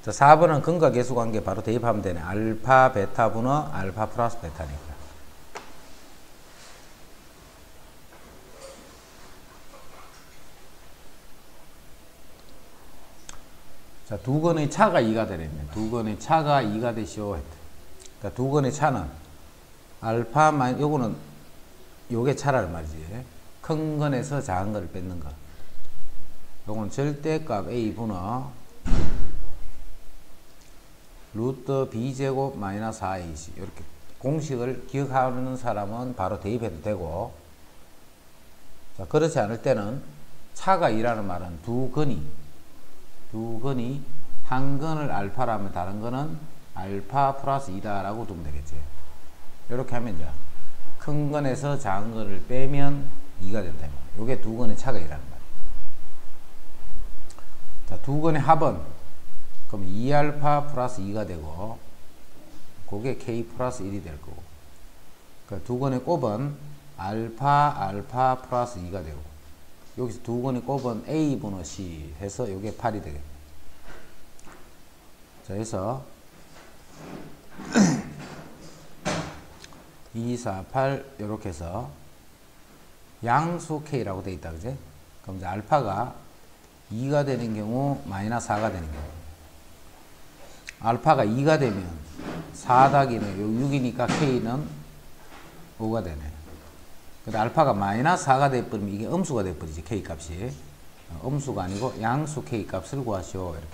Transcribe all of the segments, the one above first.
자, 4번은 근과 계수 관계 바로 대입하면 되네. 알파 베타 분의 알파 플러스 베타니까. 자, 두 건의 차가 2가 되려면 두 건의 차가 2가 되시오 했다. 그러니까 두 건의 차는 알파 마이 요거는 요게 차라는 말이지. 큰 건에서 작은 거를 뺏는 거. 요건 절대값 a 분의 루트 b제곱 마이너스 4ac 이렇게 공식을 기억하는 사람은 바로 대입해도 되고, 자, 그렇지 않을 때는 차가 2라는 말은 두 건이 한 건을 알파라면 다른 거는 알파 플러스 2다 라고 두면 되겠지. 이렇게 하면 이제 큰 건에서 작은 거를 빼면 2가 된다. 이게 두 건의 차가 2라는 말이야. 자, 두 건의 합은 그럼 2알파 플러스 2가 되고, 그게 k 플러스 1이 될 거고, 그 두 건의 곱은 알파 플러스 2가 되고, 여기서 두 건의 곱은 a 분의 c 해서 이게 8이 되겠네. 자, 해서 2, 4, 8 이렇게 해서 양수 k라고 되어 있다, 그지? 그럼 이제 알파가 2가 되는 경우 마이너스 4가 되는 경우, 알파가 2가 되면 4 더하기는 6이니까 k는 5가 되네. 근데 알파가 마이너스 4가 되어버리면 이게 음수가 되어버리지, k 값이. 음수가 아니고 양수 k 값을 구하시오. 이렇게.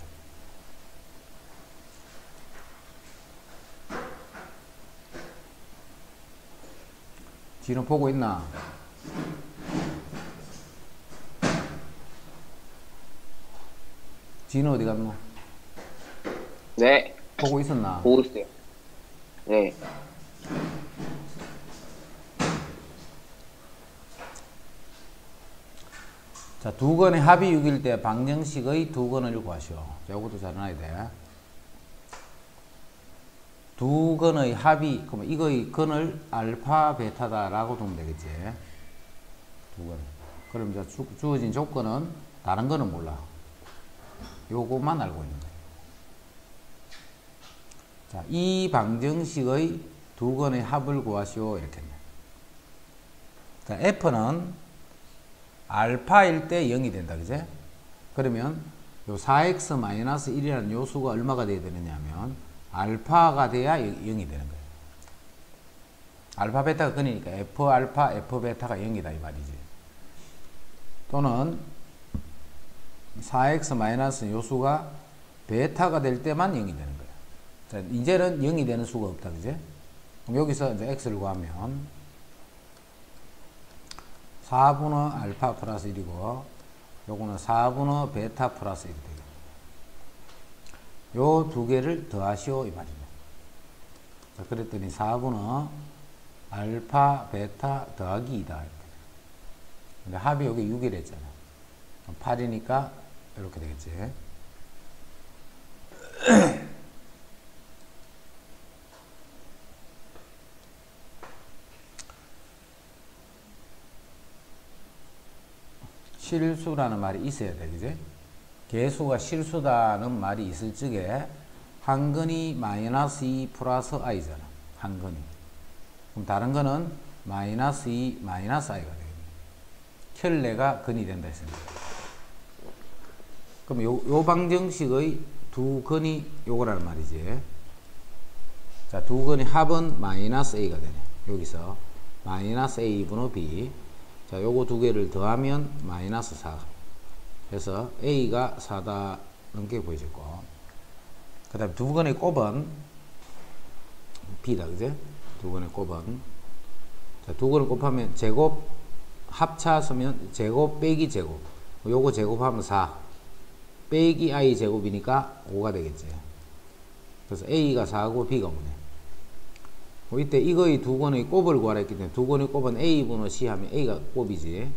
뒤는 보고 있나? 뒤는 어디 갔노? 네. 보고 있었나? 보고 있어요. 네. 자, 두 건의 합이 6일 때 방정식의 두 건을 구하시오. 자, 요것도 잘 알아야 돼. 두 건의 합이, 그러면 이거의 건을 알파 베타다라고 두면 되겠지. 두 건. 그럼 이제 주어진 조건은 다른 거는 몰라. 요것만 알고 있는 거예요. 자, 이 방정식의 두 건의 합을 구하시오. 이렇게 했네. 자, F는 알파일 때 0이 된다, 그제? 그러면 요 4x-1이라는 요수가 얼마가 돼야 되느냐면 알파가 돼야 0이 되는 거예요. 알파 베타가 근이니까 F 알파 F 베타가 0이다 이 말이지. 또는 4x- 요수가 베타가 될 때만 0이 되는 거예요. 자, 이제는 0이 되는 수가 없다, 그제? 그럼 여기서 이제 x를 구하면 4분의 알파 플러스 1이고, 요거는 4분의 베타 플러스 1이 되겠네. 요 두 개를 더하시오 이 말이네. 자, 그랬더니 4분의 알파 베타 더하기 2다. 근데 합이 여기 6이라 했잖아. 8이니까 이렇게 되겠지. 실수라는 말이 있어야 돼, 그지? 개수가 실수다는 말이 있을 적에 한 건이 마이너스 2 플러스 i잖아. 한 건이. 그럼 다른 거는 마이너스 2 마이너스 i가 되겠네. 켤레가 건이 된다 했습니다. 그럼 요 방정식의 두 건이 요거라는 말이지. 자, 두 건의 합은 마이너스 a가 되네. 여기서 마이너스 a분의 b. 자, 요거 두 개를 더하면 마이너스 4. 그래서 a가 4다는 게 보여졌고, 그 다음에 두 건의 곱은 b다, 그제? 두 건의 곱은. 자, 두 건을 곱하면 제곱, 합차 쓰면 제곱 빼기 제곱. 요거 제곱하면 4. 빼기 i 제곱이니까 5가 되겠지. 그래서 a가 4고 b가 5네. 이때 이거의 두 건의 곱을 구하라 했기 때문에 두 건의 곱은 a분의 c 하면 a가 곱이지.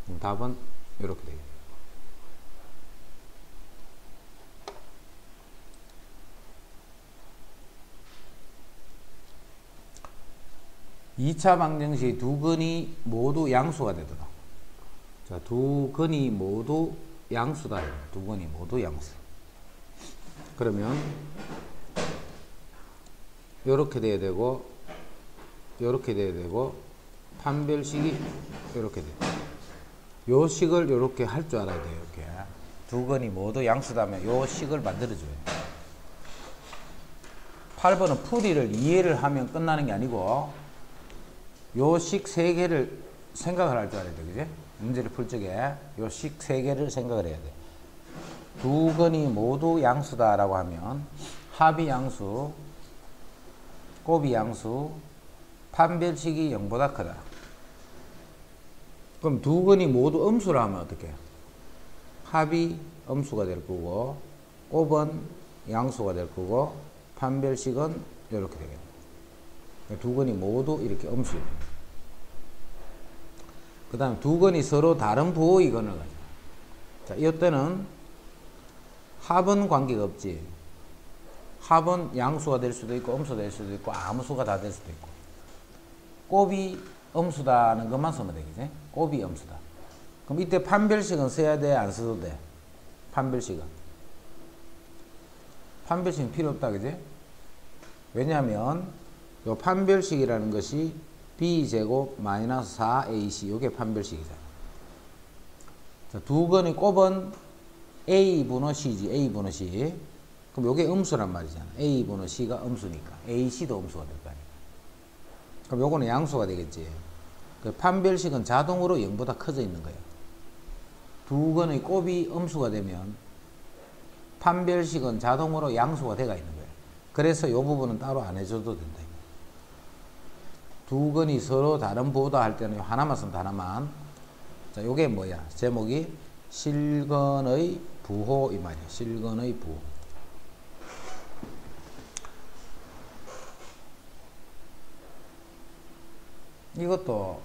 그럼 답은 이렇게 되겠다. 이 차 방정식 두 건이 모두 양수가 되더라. 자, 두 건이 모두 양수다. 두 건이 모두 양수. 그러면 요렇게 돼야 되고 요렇게 돼야 되고 판별식이 요렇게 돼. 요 식을 요렇게 할 줄 알아야 돼요. 이렇게 두 건이 모두 양수다면 요 식을 만들어줘요. 8번은 풀이를 이해를 하면 끝나는 게 아니고 요 식 3개를 생각을 할 줄 알아야 돼. 그지? 문제를 풀 적에 요 식 3개를 생각을 해야 돼. 두 건이 모두 양수다라고 하면 합이 양수, 곱이 양수, 판별식이 0보다 크다. 그럼 두 건이 모두 음수라 하면 어떻게 해요? 합이 음수가 될 거고 곱은 양수가 될 거고 판별식은 이렇게 되겠네요. 두 건이 모두 이렇게 음수예요. 그 다음 두 건이 서로 다른 부호의 건을 가져. 자, 이때는 합은 관계가 없지. 합은 양수가 될 수도 있고 음수가 될 수도 있고 아무 수가 다 될 수도 있고 곱이 음수다는 것만 쓰면 되겠지. 곱이 음수다. 그럼 이때 판별식은 써야 돼? 안 써도 돼? 판별식은 필요 없다. 그지? 왜냐하면 요 판별식이라는 것이 b제곱 마이너스 4ac 요게 판별식이잖아. 자, 두 건의 곱은 a분의 c지. a분의 c. 그럼 요게 음수란 말이잖아. a분의 c가 음수니까 ac도 음수가 될 거 아니야. 그럼 요거는 양수가 되겠지. 그 판별식은 자동으로 0보다 커져 있는 거예요. 두 건의 곱이 음수가 되면 판별식은 자동으로 양수가 돼가 있는 거예요. 그래서 요 부분은 따로 안 해줘도 된다. 두 건이 서로 다른 부호다 할 때는 하나만 쓰면 하나만. 자, 요게 뭐야? 제목이 실근의 부호 이 말이야. 실근의 부호. 이것도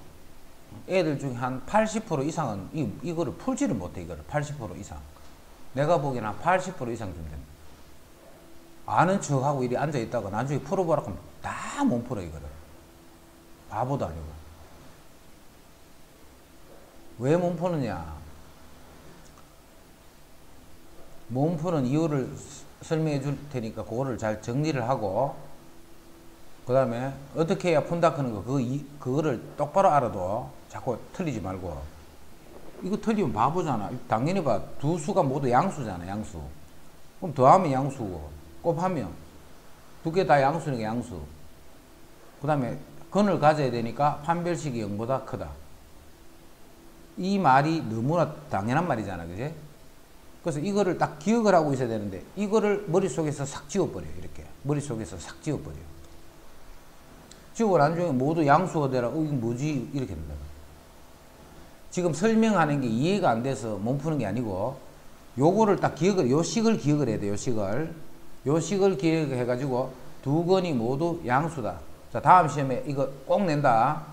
애들 중에 한 80% 이상은 이거를 풀지를 못해. 이거를 80% 이상. 내가 보기에는 한 80% 이상 좀 됩니다. 아는 척하고 이리 앉아있다가 나중에 풀어보라 하면 다 못 풀어. 이거를 바보도 아니고. 왜 못 푸느냐? 못 푸는 이유를 설명해 줄 테니까 그거를 잘 정리를 하고 그 다음에 어떻게 해야 푼다 하는 거 그거를 똑바로 알아도 자꾸 틀리지 말고. 이거 틀리면 바보잖아. 당연히 봐. 두 수가 모두 양수잖아. 양수. 그럼 더하면 양수고 곱하면 두 개 다 양수니까 양수. 그 다음에 근을 가져야 되니까 판별식이 0보다 크다. 이 말이 너무나 당연한 말이잖아. 그지? 그래서 이거를 딱 기억을 하고 있어야 되는데 이거를 머릿속에서 싹 지워버려. 이렇게 머릿속에서 싹 지워버려. 지우고 나중에 모두 양수가 되라. 이게 뭐지? 이렇게 된다. 지금 설명하는 게 이해가 안 돼서 못 푸는 게 아니고 요거를 딱 기억을, 요 식을 기억을 해야 돼. 요 식을 기억해가지고 두 건이 모두 양수다. 자, 다음 시험에 이거 꼭 낸다.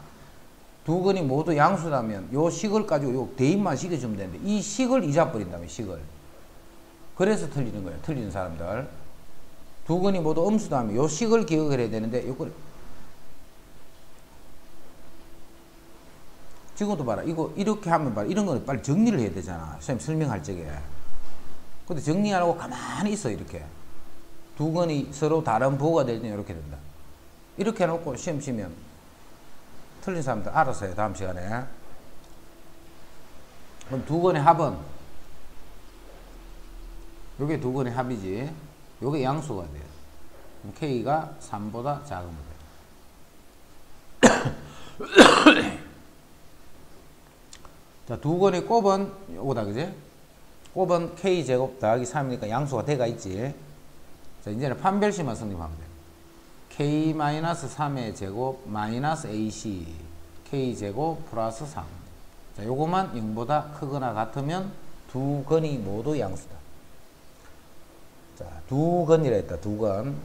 두 건이 모두 양수라면 요 식을 가지고 요 대입만 시켜주면 되는데 이 식을 잊어버린다며. 식을. 그래서 틀리는 거예요. 틀리는 사람들. 두 건이 모두 음수다면 요 식을 기억을 해야 되는데 요걸 지금도 봐라. 이거 이렇게 하면 봐라. 이런 거는 빨리 정리를 해야 되잖아. 선생님 설명할 적에. 근데 정리 안 하고 가만히 있어. 이렇게. 두 건이 서로 다른 부호가 될 때는 이렇게 된다. 이렇게 해놓고 시험 치면 틀린 사람들 알아서 해요. 다음 시간에. 그럼 두 건의 합은 요게 두 건의 합이지. 요게 양수가 돼요. 그럼 K가 3보다 작으면 돼요. 자, 두 건의 곱은 요거다. 그지? 곱은 K제곱 더하기 3이니까 양수가 돼가 있지. 자, 이제는 판별식만 성립하면 돼요. K-3의 제곱 마이너스 AC K제곱 플러스 3. 자, 요거만 0보다 크거나 같으면 두 건이 모두 양수다. 자, 두 건이라 했다. 두 건.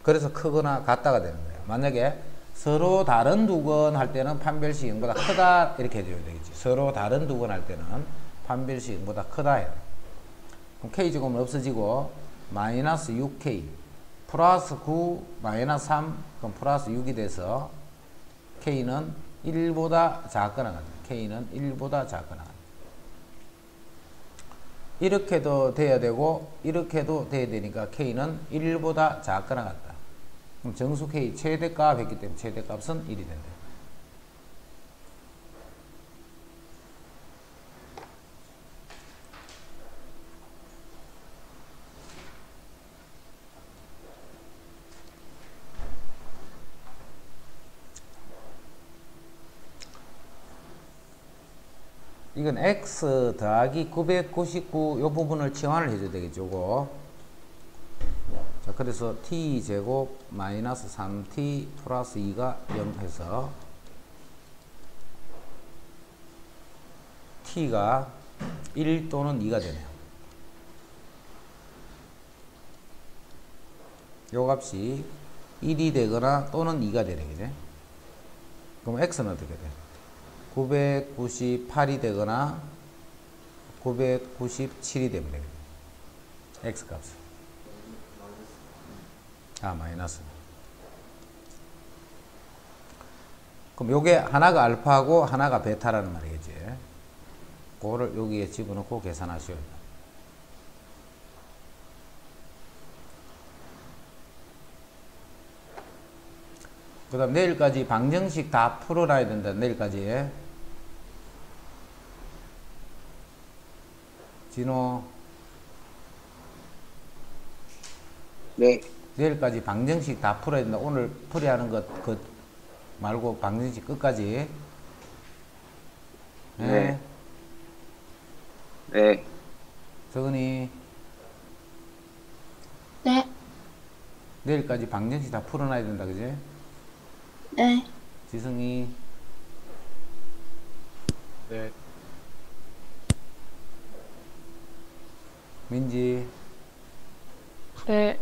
그래서 크거나 같다가 되는 거예요. 만약에 서로 다른 두 건 할 때는 판별식 0보다 크다 이렇게 해줘야 되겠지. 서로 다른 두 건 할 때는 판별식 0보다 크다 해야 돼. 그럼 K제곱은 없어지고 마이너스 6K 플러스 9 마이너스 3 그럼 플러스 6이 돼서 K는 1보다 작거나 같다. K는 1보다 작거나 같다. 이렇게도 돼야 되고 이렇게도 돼야 되니까 K는 1보다 작거나 같다. 그럼 정수 K 최대값 했기 때문에 최대값은 1이 된다. 이건 x 더하기 999 이 부분을 치환을 해줘야 되겠죠. 요거. 자, 그래서 t제곱 마이너스 3t 플러스 2가 0 해서 t가 1 또는 2가 되네요. 요 값이 1이 되거나 또는 2가 되네. 그죠? 그럼 x는 어떻게 돼? 998이 되거나 997이 되면 되겠네. x값은. 마이너스. 그럼 요게 하나가 알파고 하나가 베타라는 말이겠지. 그거를 여기에 집어넣고 계산하셔야 돼요. 그 다음 내일까지 방정식 다 풀어놔야 된다. 내일까지. 진호. 네. 내일까지 방정식 다 풀어야 된다. 오늘 풀이야 하는 것 말고 방정식 끝까지. 네. 네. 서은이. 네. 내일까지 방정식 다 풀어놔야 된다. 그지? 네. 지승이. 네. 민지. 네.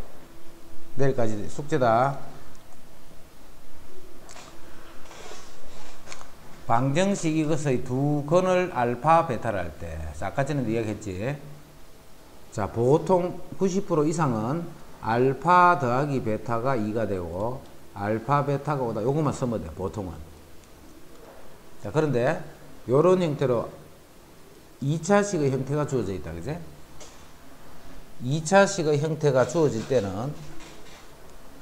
내일까지 숙제다. 방정식 이것의 두 근을 알파 베타를 할 때, 아까 전에 이야기했지. 자, 보통 90% 이상은 알파 더하기 베타가 2가 되고 알파 베타가 오다. 요것만 쓰면 돼. 보통은. 자, 그런데 요런 형태로 2차식의 형태가 주어져 있다. 그지? 2차식의 형태가 주어질 때는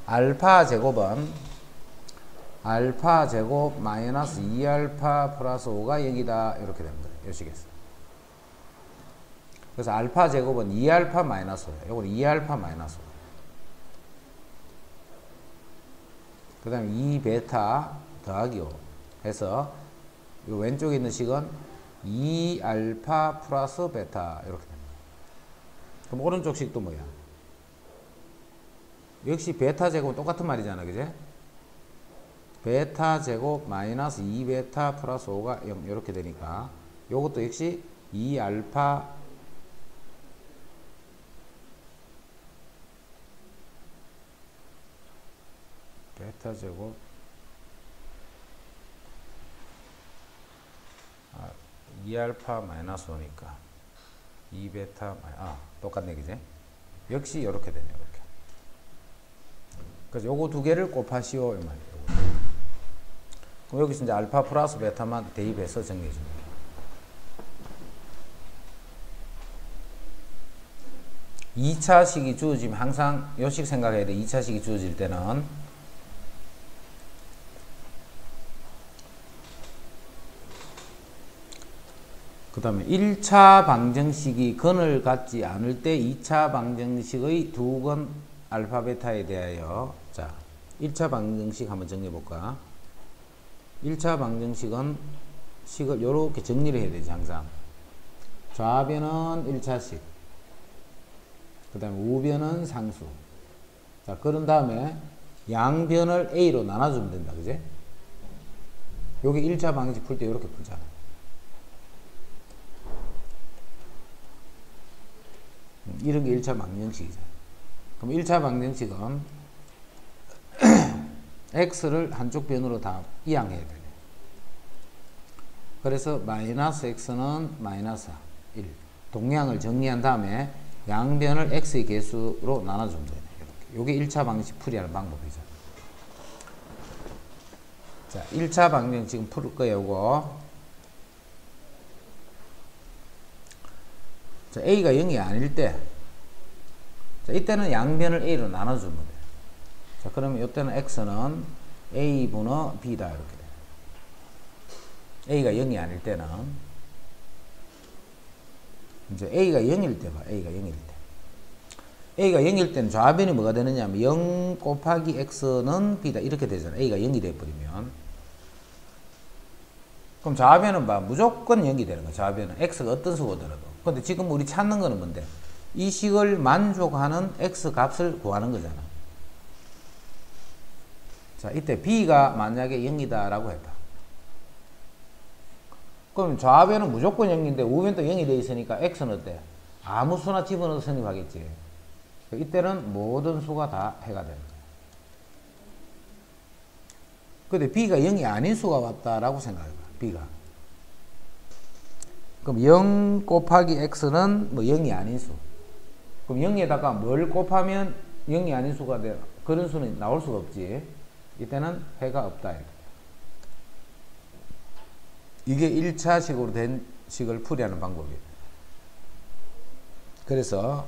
알파 제곱은 알파 제곱 마이너스 2알파 플러스 5가 0이다. 이렇게 됩니다. 요 식에서. 그래서 알파 제곱은 2알파 마이너스 5. 요건 2알파 마이너스 5. 그 다음에 2베타 더하기 5 해서 요 왼쪽에 있는 식은 2알파 플러스 베타 이렇게 됩니다. 그럼 오른쪽 식도 뭐야? 역시 베타 제곱은 똑같은 말이잖아. 그제? 베타 제곱 마이너스 2베타 플러스 5가 0 이렇게 되니까 요것도 역시 2알파 베타 제곱 2알파 마이너스 5니까 2베타 똑같네. 그제? 역시 이렇게 되네요. 이렇게. 그래서 요거 두 개를 곱하시오 이 말이에요. 그럼 여기서 이제 알파 플러스 베타만 대입해서 정리해 줍니다. 이 차식이 주어지면 항상 요식 생각해야 돼. 2차식이 주어질 때는 그 다음에 1차 방정식이 근을 갖지 않을 때 2차 방정식의 두 근 알파 베타에 대하여 자 1차 방정식 한번 정리해 볼까. 1차 방정식은 식을 요렇게 정리를 해야 되지. 항상 좌변은 1차식 그 다음에 우변은 상수. 자 그런 다음에 양변을 A로 나눠주면 된다. 그제? 요게 1차 방정식 풀 때 이렇게 풀잖아. 이런 게 1차 방정식이죠. 그럼 1차 방정식은 x를 한쪽 변으로 다 이항해야 되네. 그래서 마이너스 x는 마이너스 1. 동량을 정리한 다음에 양변을 x의 개수로 나눠주면 되네. 이렇게. 요게 1차 방정식 풀이하는 방법이죠. 자, 1차 방정식 풀 거예요. 요거. 자, a가 0이 아닐 때, 자, 이때는 양변을 a로 나눠주면 돼. 자, 그러면 이때는 x는 a분의 b다 이렇게 돼. a가 0이 아닐 때는 이제 a가 0일 때 봐. a가 0일 때. a가 0일 때는 좌변이 뭐가 되느냐 하면 0 곱하기 x는 b다 이렇게 되잖아. a가 0이 돼버리면. 그럼 좌변은 봐. 무조건 0이 되는 거야. 좌변은 x가 어떤 수가 오더라도. 근데 지금 우리 찾는 거는 뭔데? 이 식을 만족하는 x 값을 구하는 거잖아. 자, 이때 b가 만약에 0이다 라고 해봐. 그럼 좌변은 무조건 0인데 우변도 0이 돼 있으니까 x는 어때? 아무 수나 집어넣어서 성립하겠지. 이때는 모든 수가 다 해가 되는 거야. 근데 b가 0이 아닌 수가 왔다라고 생각해봐. b가. 그럼 0 곱하기 x는 뭐 0이 아닌 수. 그럼 0에다가 뭘 곱하면 0이 아닌 수가 돼? 그런 수는 나올 수가 없지. 이때는 해가 없다. 이게 1차식으로 된 식을 풀이하는 방법이에요. 그래서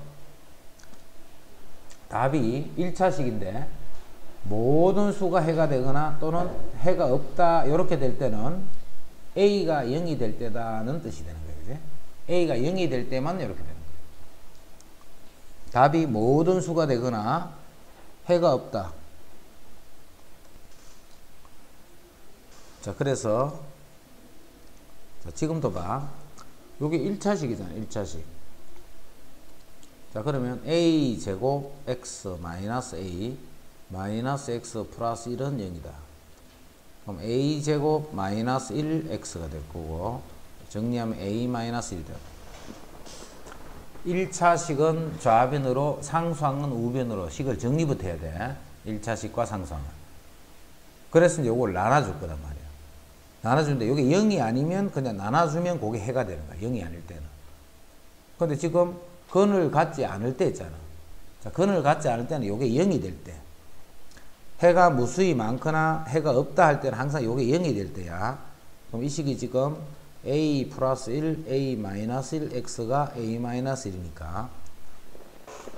답이 1차식인데 모든 수가 해가 되거나 또는 해가 없다 이렇게 될 때는 a가 0이 될 때다는 뜻이 되는 거예요. 그치? a가 0이 될 때만 이렇게 되는 거예요. 답이 모든 수가 되거나 해가 없다. 자, 그래서 자, 지금도 봐. 요게 1차식이잖아. 1차식. 자, 그러면 a 제곱 x 마이너스 a 마이너스 x 플러스 1은 0이다. 그럼 a 제곱 마이너스 1x가 될 거고 정리하면 a 마이너스 1이다. 1차식은 좌변으로 상수항은 우변으로 식을 정리부터 해야 돼. 1차식과 상수항을. 그래서 이제 요걸 나눠줄 거란 말이야. 나눠주는데 이게 0이 아니면 그냥 나눠주면 그게 해가 되는 거야. 0이 아닐 때는. 근데 지금 근을 갖지 않을 때 있잖아. 자, 근을 갖지 않을 때는 이게 0이 될 때. 해가 무수히 많거나 해가 없다 할 때는 항상 이게 0이 될 때야. 그럼 이 식이 지금 a 플러스 1, a 마이너스 1, x가 a 마이너스 1이니까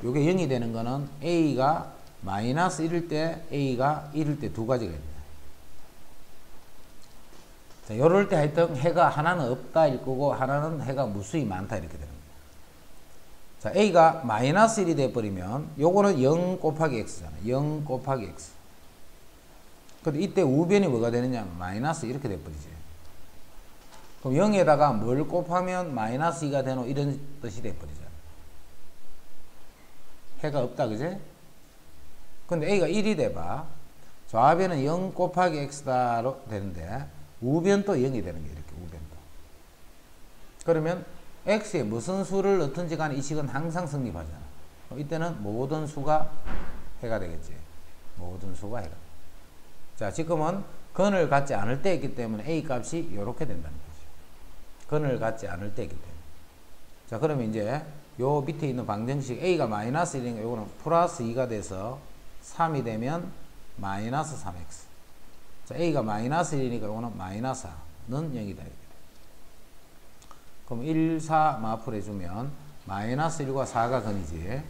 이게 0이 되는 거는 a가 마이너스 1일 때, a가 1일 때 두 가지가 있네. 자, 요럴 때 하여튼 해가 하나는 없다일 거고 하나는 해가 무수히 많다 이렇게 되는 거예요. 자, a가 마이너스 1이 돼버리면 요거는 0 곱하기 x잖아. 0 곱하기 x. 근데 이때 우변이 뭐가 되느냐? 마이너스 이렇게 돼버리지. 그럼 0에다가 뭘 곱하면 마이너스 2가 되노? 이런 뜻이 돼버리잖아. 해가 없다, 그제? 근데 a가 1이 돼봐. 좌변은 0 곱하기 x다로 되는데 우변도 0이 되는 게 이렇게 우변도. 그러면 x에 무슨 수를 넣든지 간에 이 식은 항상 성립하잖아. 이때는 모든 수가 해가 되겠지. 모든 수가 해가. 자, 지금은 근을 갖지 않을 때이기 때문에 a 값이 이렇게 된다는 거죠. 근을 갖지 않을 때이기 때문에. 자, 그러면 이제 요 밑에 있는 방정식 a가 마이너스 1이니까 요거는 플러스 2가 돼서 3이 되면 마이너스 3x. 자, a가 마이너스 1이니까 이거는 마이너스 4는 0이다. 그럼 1, 4 마플 해주면 마이너스 1과 4가 근이지.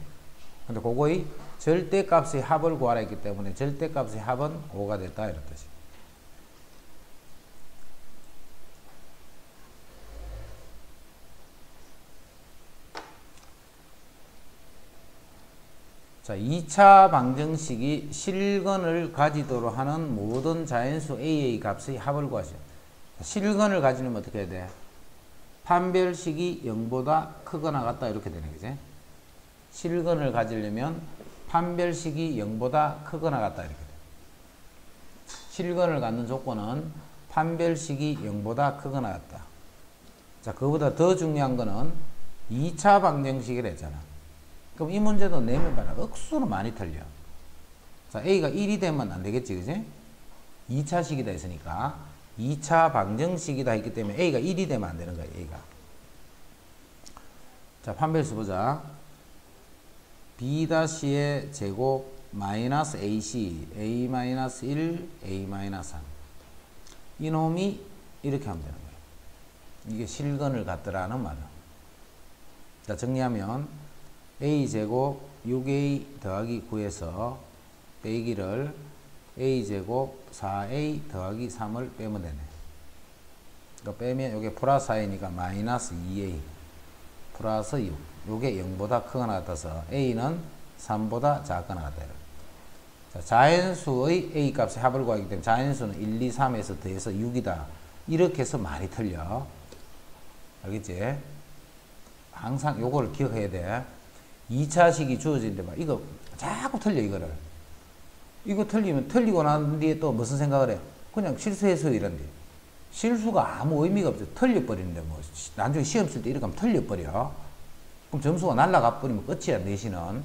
근데 그거의 절대값의 합을 구하라 했기 때문에 절대값의 합은 5가 됐다 이런 뜻이. 자, 2차 방정식이 실근을 가지도록 하는 모든 자연수 a의 값의 합을 구하죠. 실근을 가지려면 어떻게 해야 돼? 판별식이 0보다 크거나 같다 이렇게 되는 거지. 실근을 가지려면 판별식이 0보다 크거나 같다 이렇게 돼. 실근을 갖는 조건은 판별식이 0보다 크거나 같다. 자, 그거보다 더 중요한 거는 2차 방정식이라 했잖아. 그럼 이 문제도 내면 봐라. 억수로 많이 틀려. 자, a가 1이 되면 안 되겠지, 그지? 2차식이다 했으니까 2차 방정식이다 했기 때문에 a가 1이 되면 안 되는 거야, a가. 자, 판별수 보자. b-의 제곱 마이너스 ac, a 마이너스 1, a 마이너스 3. 이놈이 이렇게 하면 되는 거예요. 이게 실근을 갖더라는 말은. 자, 정리하면 a제곱 6a 더하기 9에서 빼기를 a제곱 4a 더하기 3을 빼면 되네. 그러니까 빼면 이게 플러스 4이니까 마이너스 2a 플러스 6. 요게 0보다 크거나 같아서 a는 3보다 작거나 같아요. 자, 자연수의 a 값의 합을 구하기 때문에 자연수는 1, 2, 3에서 더해서 6이다. 이렇게 해서 많이 틀려. 알겠지? 항상 요거를 기억해야 돼. 2차식이 주어지는데 막 이거 자꾸 틀려 이거를. 이거 틀리면 틀리고 난 뒤에 또 무슨 생각을 해? 그냥 실수해서 이런데. 실수가 아무 의미가 없어. 틀려버리는데 뭐 나중에 시험 쓸 때 이렇게 하면 틀려버려. 그럼 점수가 날라가 버리면 끝이야 내신은.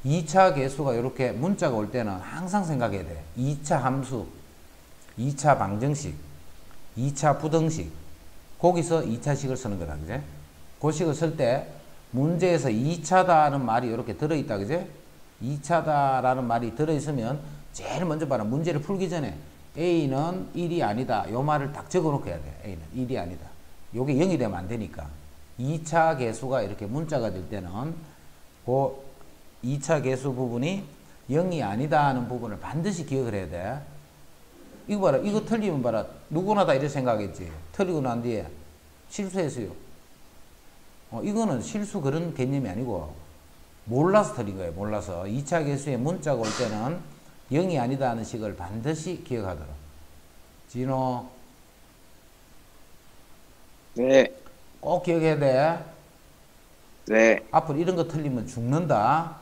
2차 계수가 이렇게 문자가 올 때는 항상 생각해야 돼. 2차 함수, 2차 방정식, 2차 부등식. 거기서 2차식을 쓰는 거다. 그제? 그 식을 쓸 때 문제에서 2차다는 말이 이렇게 들어있다. 그제? 2차다라는 말이 들어있으면 제일 먼저 봐라. 문제를 풀기 전에 A는 1이 아니다. 요 말을 딱 적어 놓고 해야 돼. A는 1이 아니다. 요게 0이 되면 안 되니까. 2차 계수가 이렇게 문자가 될 때는 그 2차 계수 부분이 0이 아니다 하는 부분을 반드시 기억을 해야 돼. 이거 봐라. 이거 틀리면 봐라. 누구나 다 이렇게 생각했지. 틀리고 난 뒤에 실수했어요. 이거는 실수 그런 개념이 아니고 몰라서 틀린 거예요. 몰라서. 2차 계수에 문자가 올 때는 0이 아니다 하는 식을 반드시 기억하도록. 진호. 네. 꼭 기억해야 돼. 네. 앞으로 이런 거 틀리면 죽는다.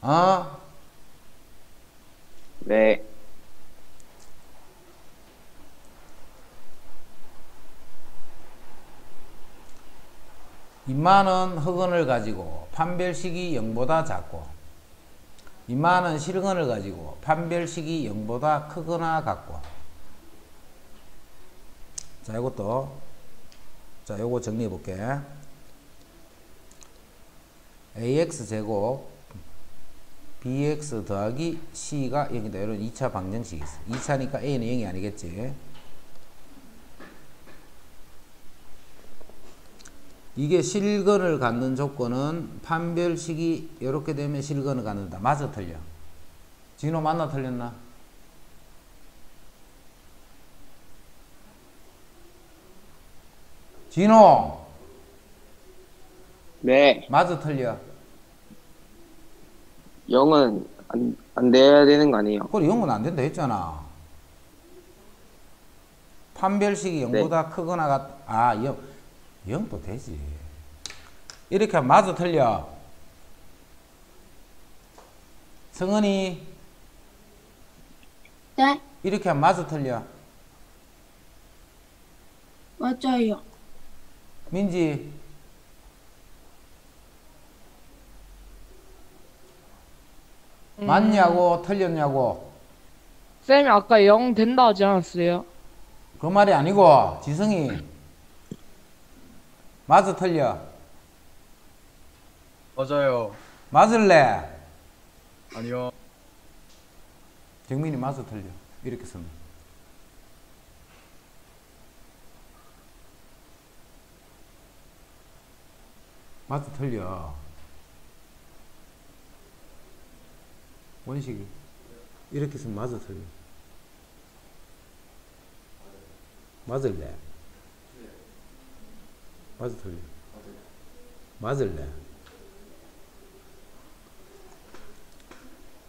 어? 네. 인마는 흑은을 가지고 판별식이 0보다 작고 인마는 실근을 가지고 판별식이 0보다 크거나 같고. 자, 이것도 자, 요거 정리해 볼게. ax제곱 bx 더하기 c가 0이다. 이런 2차 방정식이 있어. 2차니까 a는 0이 아니겠지. 이게 실근을 갖는 조건은 판별식이 이렇게 되면 실근을 갖는다. 맞아 틀려? 진호 맞나 틀렸나? 진호 네. 맞아 틀려? 0은 안 돼야 되는 거 아니에요? 그래 0은 안 된다 했잖아. 판별식이 0보다 크거나 같. 아 0도 되지. 이렇게 하면 맞아 틀려? 성은이 네, 이렇게 하면 맞아 틀려? 맞아요. 민지 맞냐고 틀렸냐고? 쌤이 아까 0 된다 하지 않았어요? 그 말이 아니고 지성이 맞아 틀려? 맞아요. 맞을래? 아니요. 정민이 맞아 틀려? 이렇게 쓰면 맞아 틀려? 원식이 이렇게 쓰면 맞아 틀려? 맞을래? 맞아 틀려? 맞을래?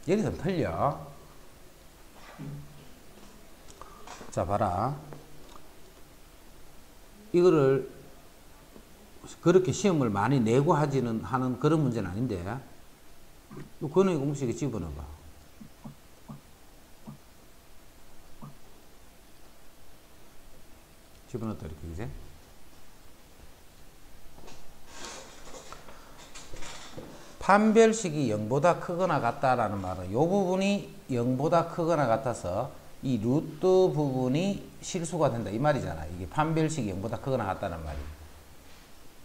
여기서 틀려. 자, 봐라. 이거를 그렇게 시험을 많이 내고 하는 그런 문제는 아닌데, 이 근의 공식에 집어넣어봐. 집어넣었다, 이렇게, 그지? 판별식이 0보다 크거나 같다라는 말은 이 부분이 0보다 크거나 같아서 이 루트 부분이 실수가 된다 이 말이잖아. 이게 판별식이 0보다 크거나 같다는 말이.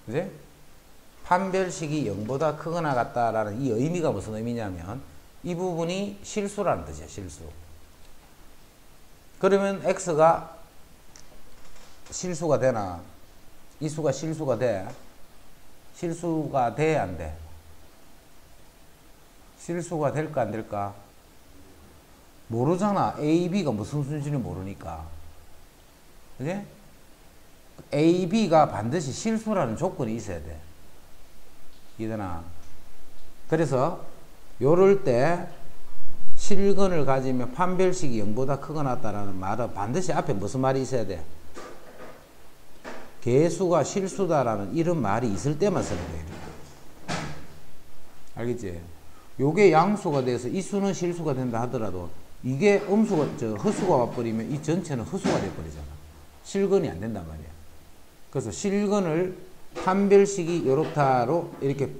그지? 판별식이 0보다 크거나 같다라는 이 의미가 무슨 의미냐면 이 부분이 실수라는 뜻이야. 실수. 그러면 x가 실수가 되나? 이 수가 실수가 돼? 실수가 돼, 안 돼? 실수가 될까, 안 될까? 모르잖아. A, B가 무슨 수인지를 모르니까. 그지? A, B가 반드시 실수라는 조건이 있어야 돼. 이해되나? 그래서 요럴 때 실근을 가지면 판별식이 0보다 크거나 같다라는 말은 반드시 앞에 무슨 말이 있어야 돼? 개수가 실수다라는 이런 말이 있을 때만 쓰는 거예요. 알겠지? 요게 양수가 돼서 이 수는 실수가 된다 하더라도 이게 허수가 와버리면 이 전체는 허수가 돼버리잖아. 실근이 안 된단 말이야. 그래서 실근을 판별식이 이렇다로 이렇게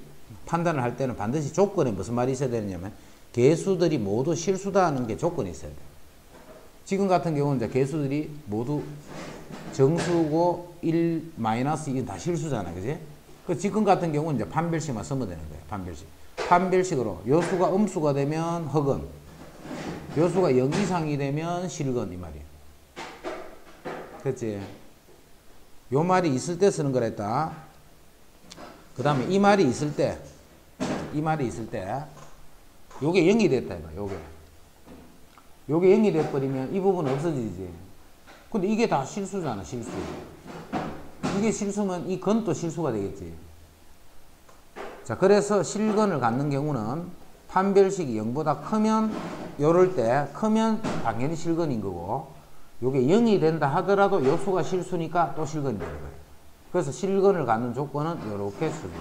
판단을 할 때는 반드시 조건에 무슨 말이 있어야 되느냐면 개수들이 모두 실수다 하는 게 조건이 있어야 돼. 지금 같은 경우는 이제 개수들이 모두 정수고 1, 마이너스 2는 다 실수잖아. 그지? 그 지금 같은 경우는 이제 판별식만 쓰면 되는 거야. 판별식. 판별식으로 요수가 음수가 되면 허근, 요수가 0 이상이 되면 실근 이 말이야. 됐지? 요 말이 있을 때 쓰는 거라 했다. 그 다음에 이 말이 있을 때 요게 0이 됐다 이거. 요게 0이 돼버리면 이 부분은 없어지지. 근데 이게 다 실수잖아. 실수. 이게 실수면 이 건도 실수가 되겠지. 자, 그래서 실근을 갖는 경우는 판별식이 0보다 크면 요럴 때 크면 당연히 실근인 거고, 요게 0이 된다 하더라도 요 수가 실수니까 또 실근이 되는 거예요. 그래서 실근을 갖는 조건은 요렇게 쓰는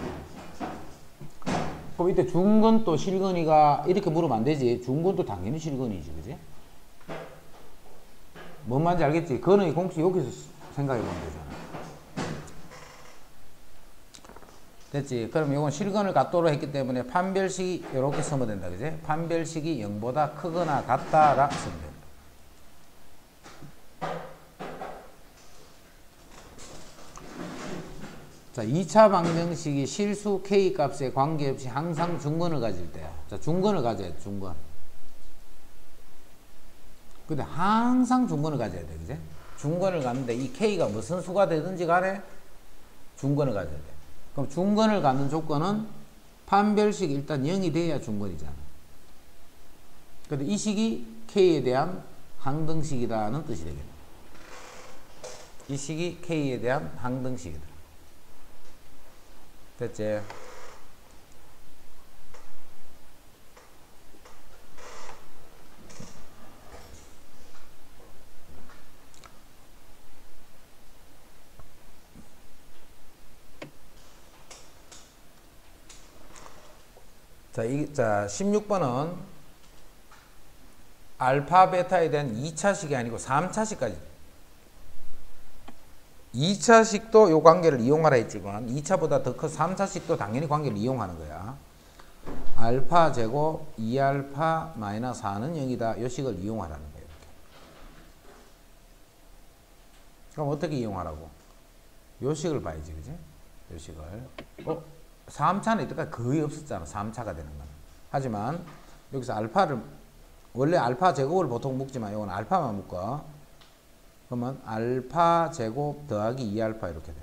그럼 이때 중근 또 실근이가 이렇게 물으면 안 되지. 중근도 당연히 실근이지. 그지? 뭔 말인지 알겠지? 근의 공식 여기서 생각해 보면 되잖아. 됐지? 그럼 이건 실근을 갖도록 했기 때문에 판별식이 이렇게 쓰면 된다. 그지? 판별식이 0보다 크거나 같다라 쓰면 된다. 자, 2차 방정식이 실수 K 값에 관계없이 항상 중근을 가질 때야. 자, 중근을 가져야 돼. 중근. 근데 항상 중근을 가져야 돼. 그지? 중근을 갖는데 이 K가 무슨 수가 되든지 간에 중근을 가져야 돼. 그럼 중근을 갖는 조건은 판별식이 일단 0이 돼야 중근이잖아. 근데 이 식이 K에 대한 항등식이라는 뜻이 되겠네. 이 식이 K에 대한 항등식이다. 됐지? 자, 16번은 알파, 베타에 대한 2차식이 아니고 3차식까지. 2차식도 요 관계를 이용하라 했지만 2차보다 더 큰 3차식도 당연히 관계를 이용하는 거야. 알파 제곱 2알파 마이너스 4는 0이다. 요 식을 이용하라는 거예요. 이렇게. 그럼 어떻게 이용하라고? 요 식을 봐야지. 그지? 요 식을. 3차는 이때까지 거의 없었잖아. 3차가 되는 건. 하지만 여기서 알파를 원래 알파 제곱을 보통 묶지만 이건 알파만 묶어. 그러면 알파 제곱 더하기 2알파 이렇게 돼.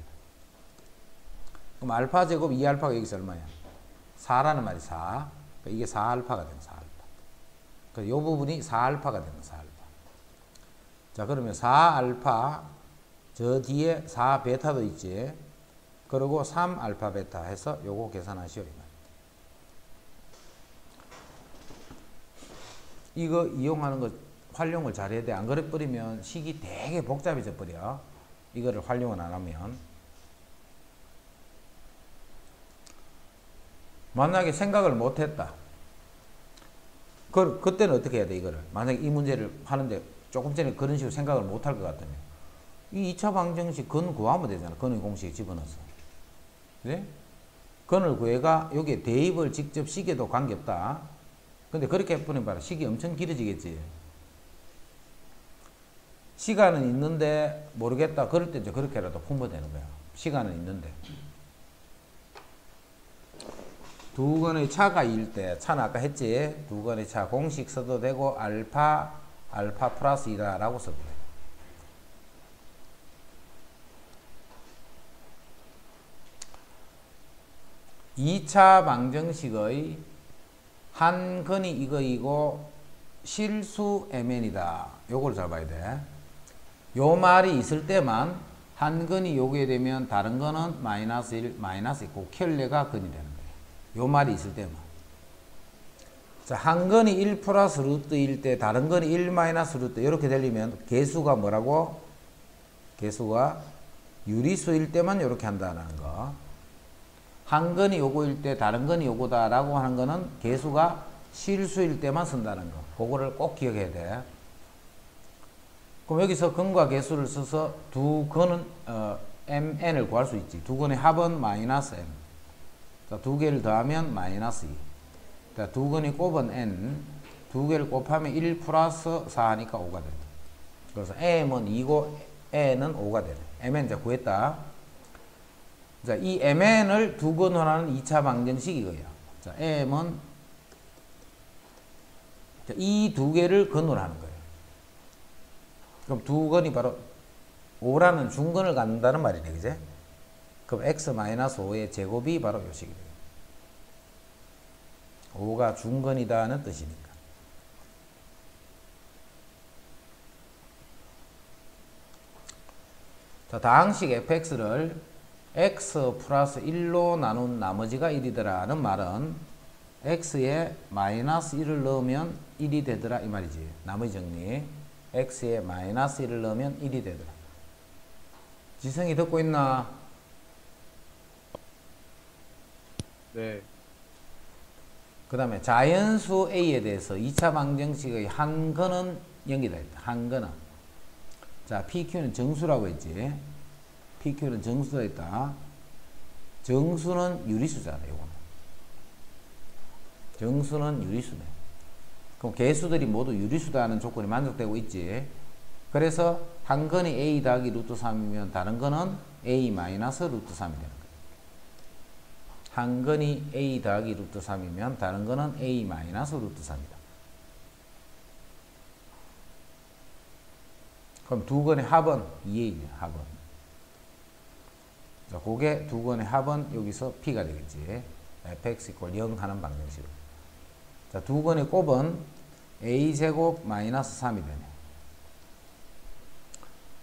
그럼 알파 제곱 2알파가 여기서 얼마야? 4라는 말이 4. 그러니까 이게 4알파가 되는 4알파. 그래서 이 부분이 4알파가 되는 4알파. 자, 그러면 4알파 저 뒤에 4베타도 있지. 그리고 3알파 베타 해서 요거 계산하시오. 이거 이용하는 거 활용을 잘해야 돼. 안 그래 버리면 식이 되게 복잡해져 버려. 이거를 활용을 안 하면. 만약에 생각을 못 했다. 그때는 어떻게 해야 돼, 이거를? 만약에 이 문제를 하는데 조금 전에 그런 식으로 생각을 못 할 것 같다면. 이 2차 방정식 근 구하면 되잖아. 근의 공식 집어넣어서. 그래? 근을 구해가 여기에 대입을 직접 식에도 관계없다. 근데 그렇게 해보면 봐라. 식이 엄청 길어지겠지. 시간은 있는데 모르겠다. 그럴 때 이제 그렇게라도 풍부되는 거야. 시간은 있는데. 두 건의 차가 일 때, 차는 아까 했지. 두 건의 차 공식 써도 되고 알파 플러스 2다 라고 써도 돼. 2차 방정식의 한 근이 이거이고 실수 mn이다. 요걸 잘 봐야 돼. 요 말이 있을 때만 한 근이 요게 되면 다른 거는 마이너스 1, 마이너스 있고 켤레가 근이 되는 거예요. 요 말이 있을 때만. 자, 한 근이 1 플러스 루트일 때 다른 건이 1 마이너스 루트 이렇게 되려면 개수가 뭐라고? 개수가 유리수일 때만 이렇게 한다는 거. 한 건이 요거일 때 다른 건이 요거다 라고 하는 거는 개수가 실수일 때만 쓴다는 거. 그거를 꼭 기억해야 돼. 그럼 여기서 근과 개수를 써서 두 건은 mn을 구할 수 있지. 두 건의 합은 마이너스 m. 자, 두 개를 더하면 마이너스 2. 자, 두 건이 곱은 n. 두 개를 곱하면 1 플러스 4 하니까 5가 된다. 그래서 m은 2고 n은 5가 되네. mn 이제 구했다. 자, 이 mn을 두 건으로 하는 2차 방정식이 이거야. 자, m은 이 두 개를 근으로 하는 거예요. 그럼 두 건이 바로 5라는 중근을 갖는다는 말이네, 그제? 그럼 x-5의 제곱이 바로 요 식이 돼요. 5가 중근이다는 뜻이니까. 자, 다항식 fx를 x 플러스 1로 나눈 나머지가 1이더라는 말은 x에 마이너스 1을 넣으면 1이 되더라 이 말이지. 나머지 정리. x에 마이너스 1을 넣으면 1이 되더라. 지성이 듣고 있나? 네. 그 다음에 자연수 a에 대해서 2차 방정식의 한 근은 0이다 했다. 한 근은. 자, pq는 정수라고 했지. pq는 정수다 했다. 정수는 유리수잖아, 요거는. 정수는 유리수네. 그럼 개수들이 모두 유리수다는 조건이 만족되고 있지. 그래서 한 건이 a 더하기 루트 3이면 다른 거는 a 마이너스 루트 3이 되는 거예요. 한 건이 a 더하기 루트 3이면 다른 거는 a 마이너스 루트 3이다. 그럼 두 건의 합은 2a냐, 합은. 자, 그게 두 건의 합은 여기서 p가 되겠지. fx = 0 하는 방정식으로. 자, 두 건의 곱은 a제곱 마이너스 3이 되네.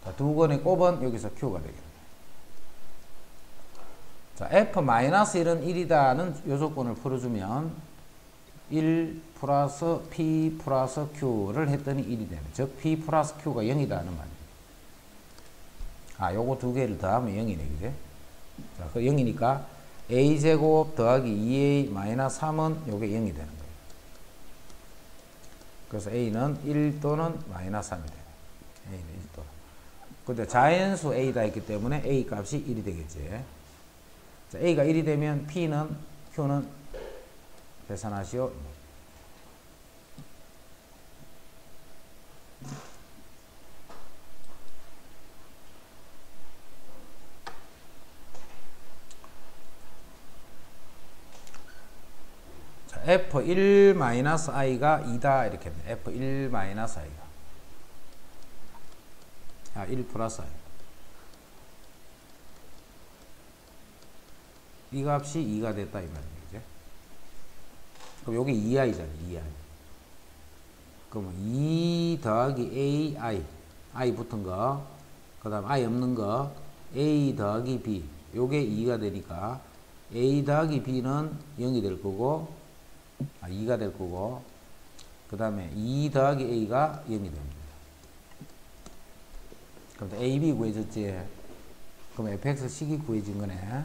자, 두 건의 곱은 여기서 q가 되겠네. 자, f-1은 1이다는 요 조건을 풀어주면 1 플러스 p 플러스 q를 했더니 1이 되네. 즉 p 플러스 q가 0이다 하는 말이에요. 아, 요거 두 개를 더하면 0이네, 그제? 자, 그 0이니까 a제곱 더하기 2a 마이너스 3은 요게 0이 되는 거예요. 그래서 a는 1 또는 마이너스 3이 되네. a는 1 또는. 근데 자연수 a다 했기 때문에 a 값이 1이 되겠지. 자, a가 1이 되면 p는 q는 계산하시오. 자, f1-i가 2다 이렇게 했네. f1-i가 1 플러스 i. 이 값이 2가 됐다 이 말이죠. 그럼 요게 2i잖아, 2i. 그러면 2 더하기 a, i 붙은 거, 그 다음 i 없는 거, a 더하기 b, 요게 2가 되니까 a 더하기 b는 0이 될 거고, 2가 될 거고, 그 다음에 2 더하기 a가 0이 됩니다. 그럼 a, b 구해졌지. 그럼 fx 식이 구해진 거네.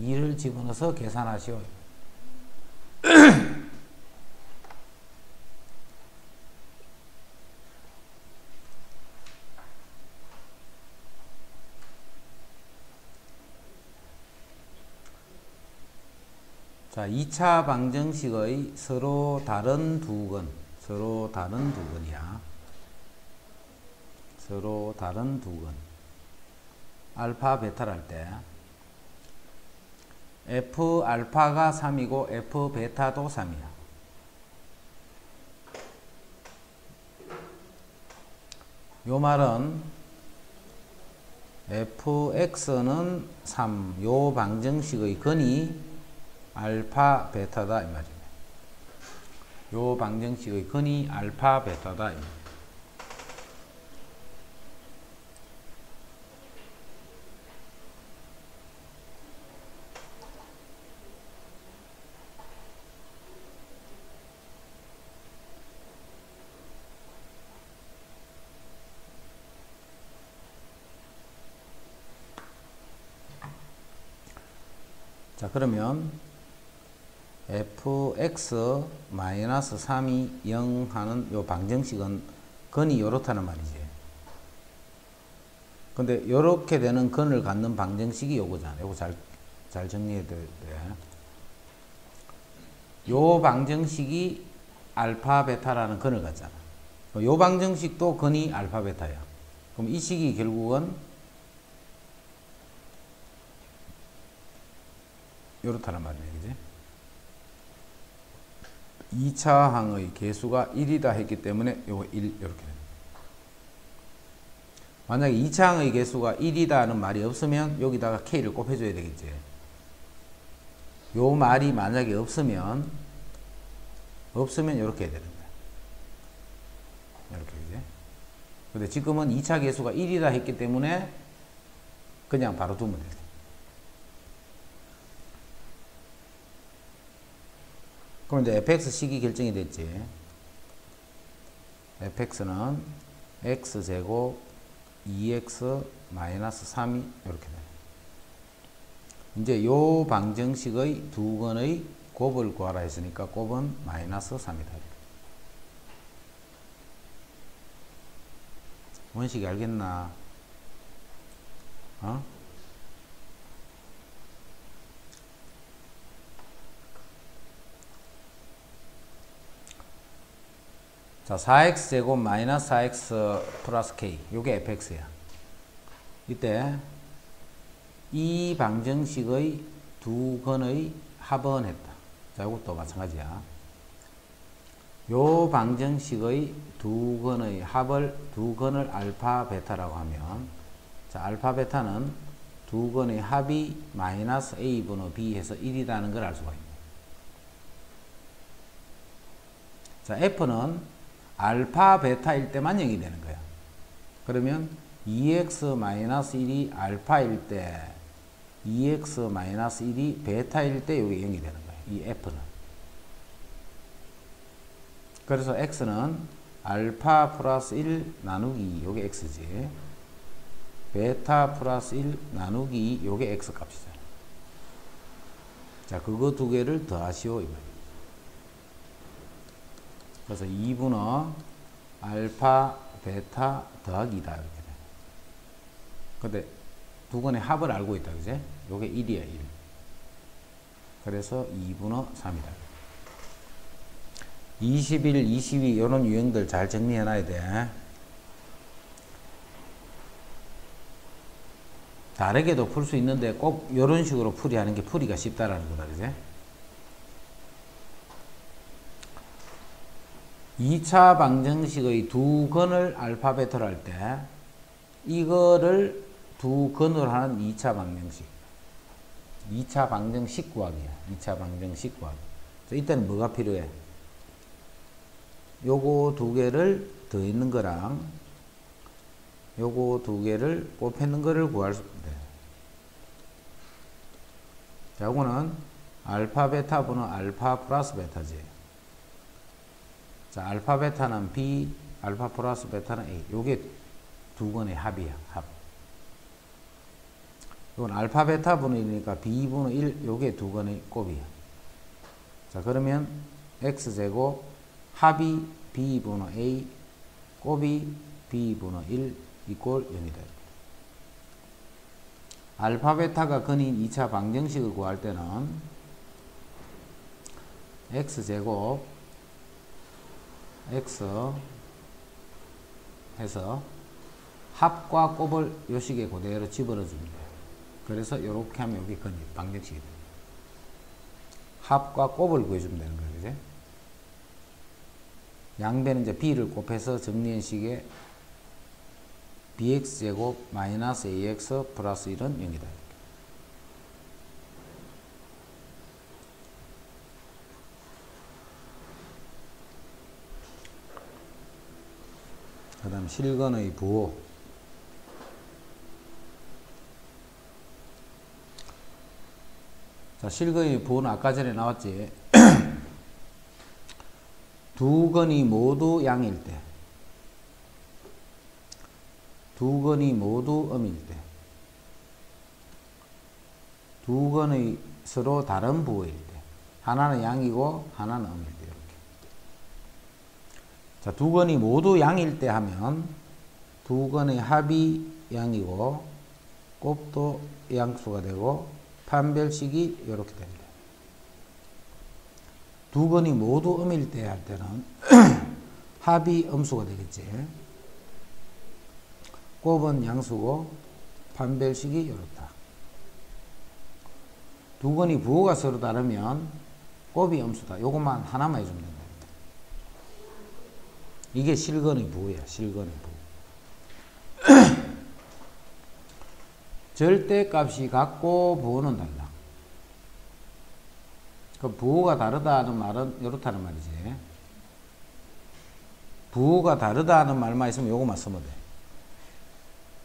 2를 집어넣어서 계산하시오. 자, 2차 방정식의 서로 다른 두 건, 서로 다른 두 건이야. 서로 다른 두 건. 알파, 베타를 할 때 f 알파가 3이고 f 베타도 3이야. 요 말은 fx는 3, 요 방정식의 근이 알파 베타다 이 말이에요. 요 방정식의 근이 알파 베타다 이 말이에요. 자, 그러면 fx-3이 0 하는 요 방정식은 근이 요렇다는 말이지. 근데 요렇게 되는 근을 갖는 방정식이 요거잖아. 요거 잘 정리해야 돼. 요 방정식이 알파 베타라는 근을 갖잖아. 요 방정식도 근이 알파 베타야. 그럼 이 식이 결국은 요렇다는 말이네, 그지? 2차 항의 개수가 1이다 했기 때문에 요거 1 이렇게 됩니다. 만약에 2차 항의 개수가 1이다는 말이 없으면 여기다가 K를 곱해줘야 되겠지. 요 말이 만약에 없으면 이렇게 해야 되는 거야. 이렇게, 그지? 근데 지금은 2차 개수가 1이다 했기 때문에 그냥 바로 두면 돼. 그럼 이제 fx식이 결정이 됐지. fx는 x제곱 2x 마이너스 3이 이렇게 돼. 이제 요 방정식의 두 근의 곱을 구하라 했으니까 곱은 마이너스 3이다. 원식이 알겠나? 어? 자, 4x제곱 마이너스 4x 플러스 k 요게 fx야. 이때 이 방정식의 두 근의 합은 했다. 자, 이것도 마찬가지야. 요 방정식의 두 근의 합을 두 근을 알파 베타라고 하면, 자, 알파 베타는 두 근의 합이 마이너스 a분의 b 해서 1이라는 걸 알 수가 있네. 자, f는 알파 베타일 때만 0이 되는 거야. 그러면 2x-1이 알파일 때 2x-1이 베타일 때 여기 0이 되는 거야. 이 f는. 그래서 x는 알파 플러스 1 나누기 2 요게 x지. 베타 플러스 1 나누기 2 요게 x 값이잖아. 자, 그거 두 개를 더하시오 이 말이야. 그래서 2분의 알파 베타 더하기 2다 이렇게 돼. 근데 두 근의 합을 알고 있다, 그제? 요게 1이야 1. 그래서 2분의 3이다. 21, 22 요런 유형들 잘 정리해 놔야 돼. 다르게도 풀 수 있는데 꼭 요런 식으로 풀이하는 게 풀이가 쉽다라는 거다, 그제? 2차 방정식의 두 근을 알파 베타로 할 때 이거를 두 근으로 하는 2차 방정식. 2차 방정식 구하기야. 2차 방정식 구하기. 이때는 뭐가 필요해? 요거 두 개를 더 있는 거랑 요거 두 개를 곱했는 거를 구할 수 있대. 자, 요거는 알파 베타 분의 알파 플러스 베타지. 자, 알파 베타는 B, 알파 플러스 베타는 A. 요게 두 근의 합이야, 합. 이건 알파 베타 분의 1이니까 B분의 1, 요게 두 근의 곱이야. 자, 그러면 X제곱 합이 B분의 A, 곱이 B분의 1 이꼴 0이다. 알파 베타가 근인 2차 방정식을 구할 때는 X제곱 x 해서 합과 곱을 요 식에 그대로 집어넣어 줍니다. 그래서 이렇게 하면 여기 근이 방정식이 됩니다. 합과 곱을 구해주면 되는 거예요, 그죠? 양배는 이제 b를 곱해서 정리한 식에 bx제곱 마이너스 ax 플러스 1은 0이다. 그 다음 실근의 부호. 자, 실근의 부호는 아까 전에 나왔지. 두 근이 모두 양일 때, 두 근이 모두 음일 때, 두 근의 서로 다른 부호일 때, 하나는 양이고 하나는 음일 때, 이렇게. 자, 두 근이 모두 양일 때 하면 두 근의 합이 양이고 곱도 양수가 되고 판별식이 이렇게 됩니다. 두 근이 모두 음일 때 할 때는 합이 음수가 되겠지. 곱은 양수고 판별식이 이렇다. 두 근이 부호가 서로 다르면 곱이 음수다. 요것만 하나만 해주면 된다. 이게 실근의 부호야. 실근의 부호. 절대값이 같고 부호는 달라. 그 부호가 다르다는 말은 이렇다는 말이지. 부호가 다르다는 말만 있으면 요것만 쓰면 돼.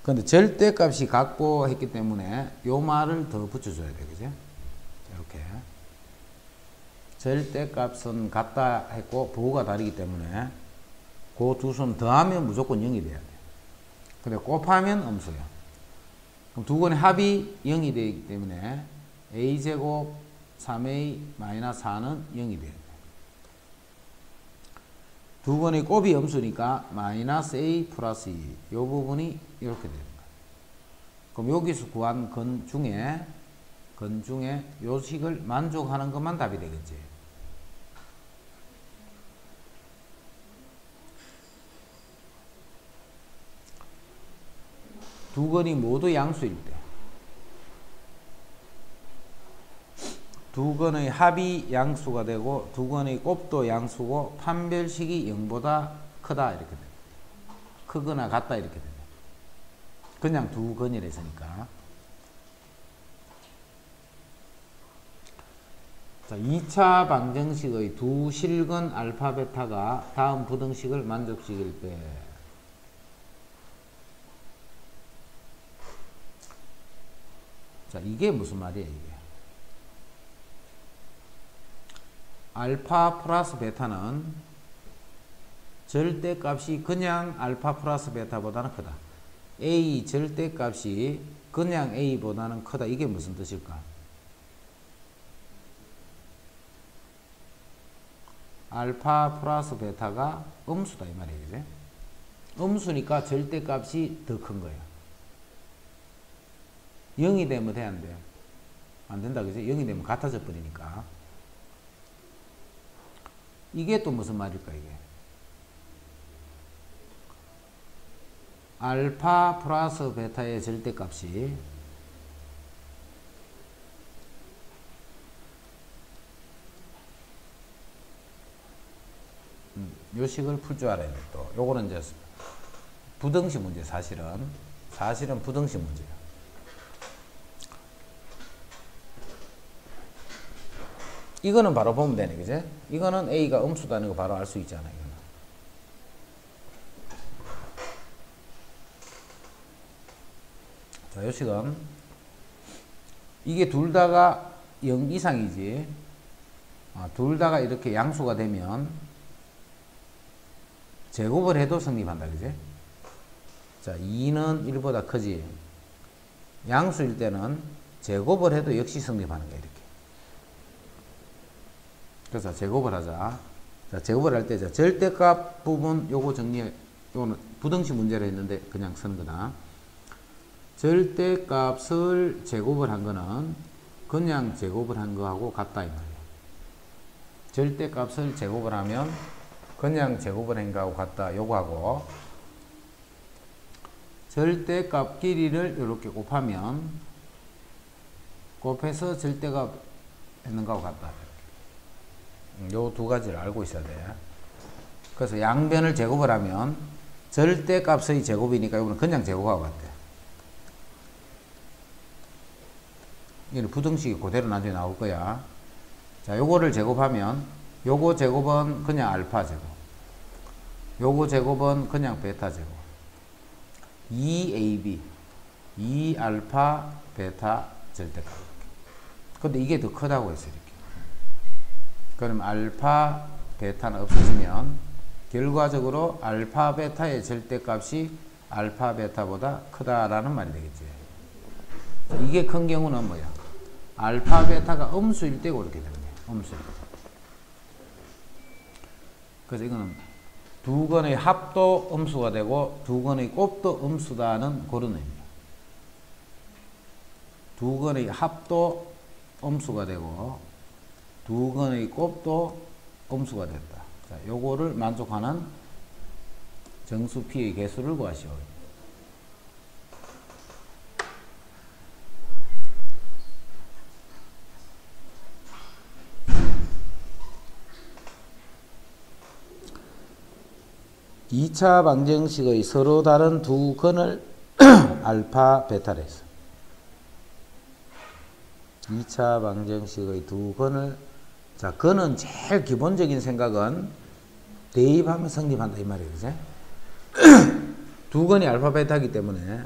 근데 절대값이 같고 했기 때문에 요 말을 더 붙여줘야 돼. 그지? 이렇게. 절대값은 같다 했고 부호가 다르기 때문에 그 두 수는 더하면 무조건 0이 돼야 돼. 근데 곱하면 음수야. 그럼 두 근의 합이 0이 되기 때문에 a제곱 3a 마이너스 4는 0이 돼야 돼. 두 근의 곱이 음수니까 마이너스 a 플러스 2. 이 부분이 이렇게 되는 거야. 그럼 여기서 구한 근 중에 요 식을 만족하는 것만 답이 되겠지. 두 근이 모두 양수일 때, 두 근의 합이 양수가 되고 두 근의 곱도 양수고 판별식이 0보다 크다 이렇게 됩니다. 크거나 같다 이렇게 됩니다. 그냥 두 근이라 했으니까. 자, 2차 방정식의 두 실근 알파 베타가 다음 부등식을 만족시킬 때. 자, 이게 무슨 말이에요, 이게? 알파 플러스 베타는 절대값이 그냥 알파 플러스 베타보다는 크다. A 절대값이 그냥 A보다는 크다. 이게 무슨 뜻일까? 알파 플러스 베타가 음수다 이 말이에요. 그지? 음수니까 절대값이 더 큰 거예요. 0이 되면 돼, 안 돼? 안 된다, 그지? 0이 되면 같아져 버리니까. 이게 또 무슨 말일까, 이게? 알파 플러스 베타의 절대값이 요 식을 풀 줄 알아야 돼, 또. 요거는 이제 부등식 문제, 사실은 부등식 문제야. 이거는 바로 보면 되네, 그지? 이거는 A가 음수다는 거 바로 알 수 있잖아, 이거는. 자, 요 식은 이게 둘 다가 0 이상이지. 둘 다가 이렇게 양수가 되면 제곱을 해도 성립한다, 그지? 자, 2는 1보다 크지. 양수일 때는 제곱을 해도 역시 성립하는 거야, 이렇게. 그래서 제곱을 하자. 자, 제곱을 할 때, 절대값 부분 요거 정리해. 요거는 부등식 문제로 했는데 그냥 쓰는 거다. 절대값을 제곱을 한 거는 그냥 제곱을 한 거하고 같다, 이 말이야. 절대값을 제곱을 하면 그냥 제곱을 한 거하고 같다. 요거하고 절대값 길이를 이렇게 곱하면 곱해서 절대값 했는 거하고 같다. 요 두 가지를 알고 있어야 돼. 그래서 양변을 제곱을 하면 절대값의 제곱이니까 이거는 그냥 제곱하고 같대. 이거는 부등식이 그대로 나중에 나올 거야. 자, 요거를 제곱하면 요거 제곱은 그냥 알파 제곱. 요거 제곱은 그냥 베타 제곱. 2ab 2알파 베타 절대값. 근데 이게 더 크다고 했어요. 이렇게. 그럼 알파 베타는 없어지면 결과적으로 알파 베타의 절대값이 알파 베타보다 크다라는 말이 되겠지. 이게 큰 경우는 뭐야? 알파 베타가 음수일 때 그렇게 되는 거예요. 음수일 때. 그래서 이거는 두 건의 합도 음수가 되고 두 건의 곱도 음수다는 그런 의미예요. 두 건의 합도 음수가 되고 두 건의 곱도 음수가 됐다. 자, 요거를 만족하는 정수 P의 개수를 구하시오. 이차 방정식의 서로 다른 두 건을 알파 베타로 했어. 2차 방정식의 두 건을, 자, 건은 제일 기본적인 생각은 대입하면 성립한다 이 말이에요. 그죠? 두 건이 알파 베타이기 때문에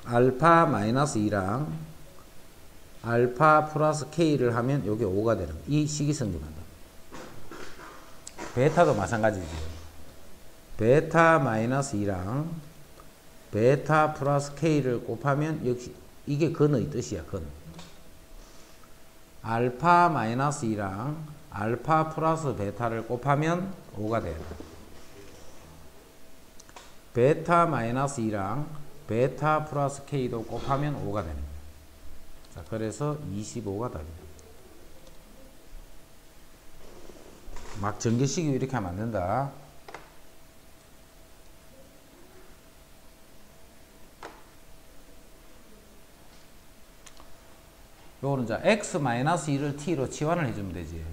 알파 마이너스 2랑 알파 플러스 K를 하면 요게 5가 되는 거예요. 이 식이 성립한다. 베타도 마찬가지지. 베타 마이너스 2랑 베타 플러스 K를 곱하면 역시 이게 건의 뜻이야. 건. 알파 마이너스 2랑 알파 플러스 베타를 곱하면 5가 돼요. 베타 마이너스 2랑 베타 플러스 K도 곱하면 5가 되는 거예요. 자, 그래서 25가 답입니다. 막 전개식이 이렇게 하면 안 된다. 요거는 자 x-2를 t로 치환을 해주면 되지.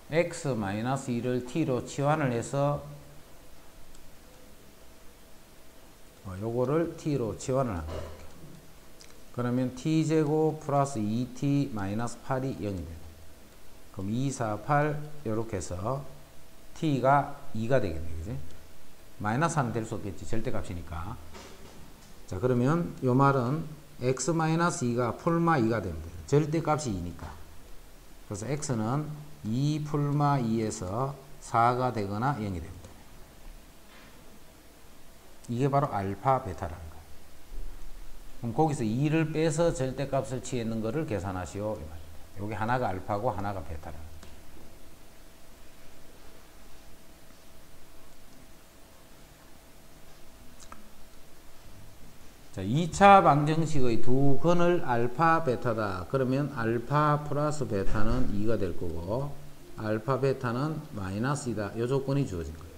x-2를 t로 치환을 해서 요거를 t로 치환을 한다. 그러면 t제곱 플러스 2t 마이너스 8이 0이 됩니다. 그럼 2, 4, 8 요렇게 해서 t가 2가 되겠네. 그지? 마이너스 하는 될 수 없겠지. 절대값이니까. 자, 그러면 요 말은 x-2가 폴마 2가 됩니다. 절대값이 2니까. 그래서 x는 2 폴마 2에서 4가 되거나 0이 됩니다. 이게 바로 알파 베타라는 거예요. 그럼 거기서 2를 빼서 절대값을 취했는 거를 계산하시오. 여기 하나가 알파고 하나가 베타라는 거예요. 자, 2차 방정식의 두 건을 알파 베타다. 그러면 알파 플러스 베타는 2가 될 거고 알파 베타는 마이너스이다. 이 조건이 주어진 거예요.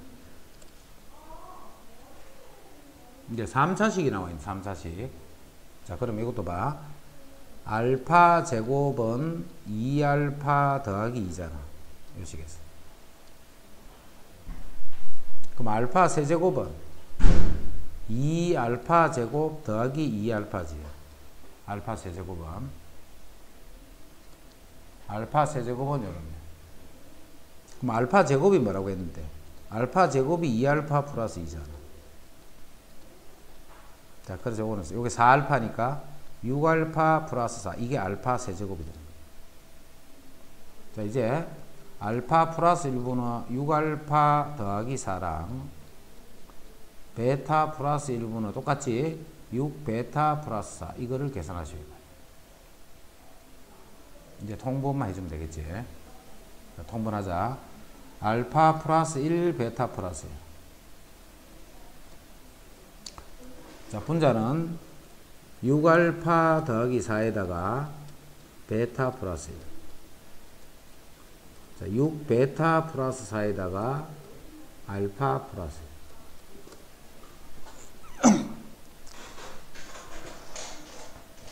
이제 3차식이 나와 있는 3차식. 자, 그럼 이것도 봐. 알파 제곱은 2알파 더하기 2잖아. 이 식에서. 그럼 알파 세제곱은 2알파 제곱 더하기 2알파지. 알파 세제곱은 알파 세제곱은 요렇네. 그럼 알파 제곱이 뭐라고 했는데? 알파 제곱이 2알파 플러스 2잖아. 자, 그래서 요거는 요게 4알파니까 6알파 플러스 4. 이게 알파 세제곱이 됩니다. 자, 이제 알파 플러스 1분은 6알파 더하기 4랑 베타 플러스 1분은 똑같이 6베타 플러스 4 이거를 계산하셔야 돼요. 이제 통분만 해주면 되겠지. 자, 통분하자. 알파 플러스 1 베타 플러스 1. 자, 분자는 6알파 더하기 4에다가 베타 플러스 1. 자, 6베타 플러스 4에다가 알파 플러스 1.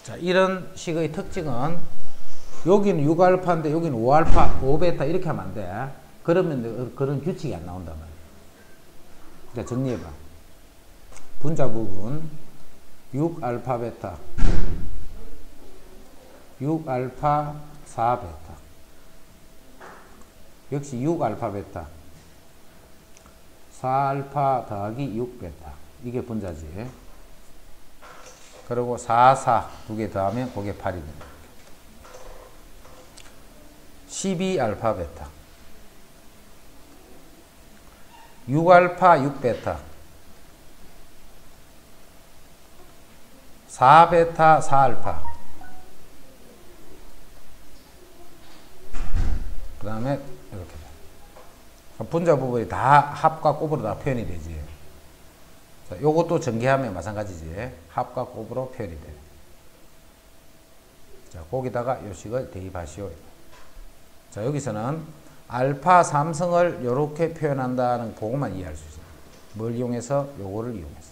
자, 이런 식의 특징은 여기는 6알파인데 여기는 5알파, 5베타 이렇게 하면 안 돼. 그러면 그런 규칙이 안 나온단 말이야. 자, 정리해봐. 분자 부분 6알파 베타 6알파 4베타 역시 6알파 베타 4알파 더하기 6베타. 이게 분자지. 그리고 4, 4 두 개 더하면 그게 8이 됩니다. 12알파 베타. 6알파 6베타. 4베타 4알파. 그 다음에 이렇게 분자 부분이 다 합과 곱으로 다 표현이 되지. 자, 요것도 전개하면 마찬가지지. 합과 곱으로 표현이 돼. 자, 거기다가 요식을 대입하시오. 자, 여기서는 알파 3성을 이렇게 표현한다는 그것만 이해할 수 있어요. 뭘 이용해서? 요거를 이용해서.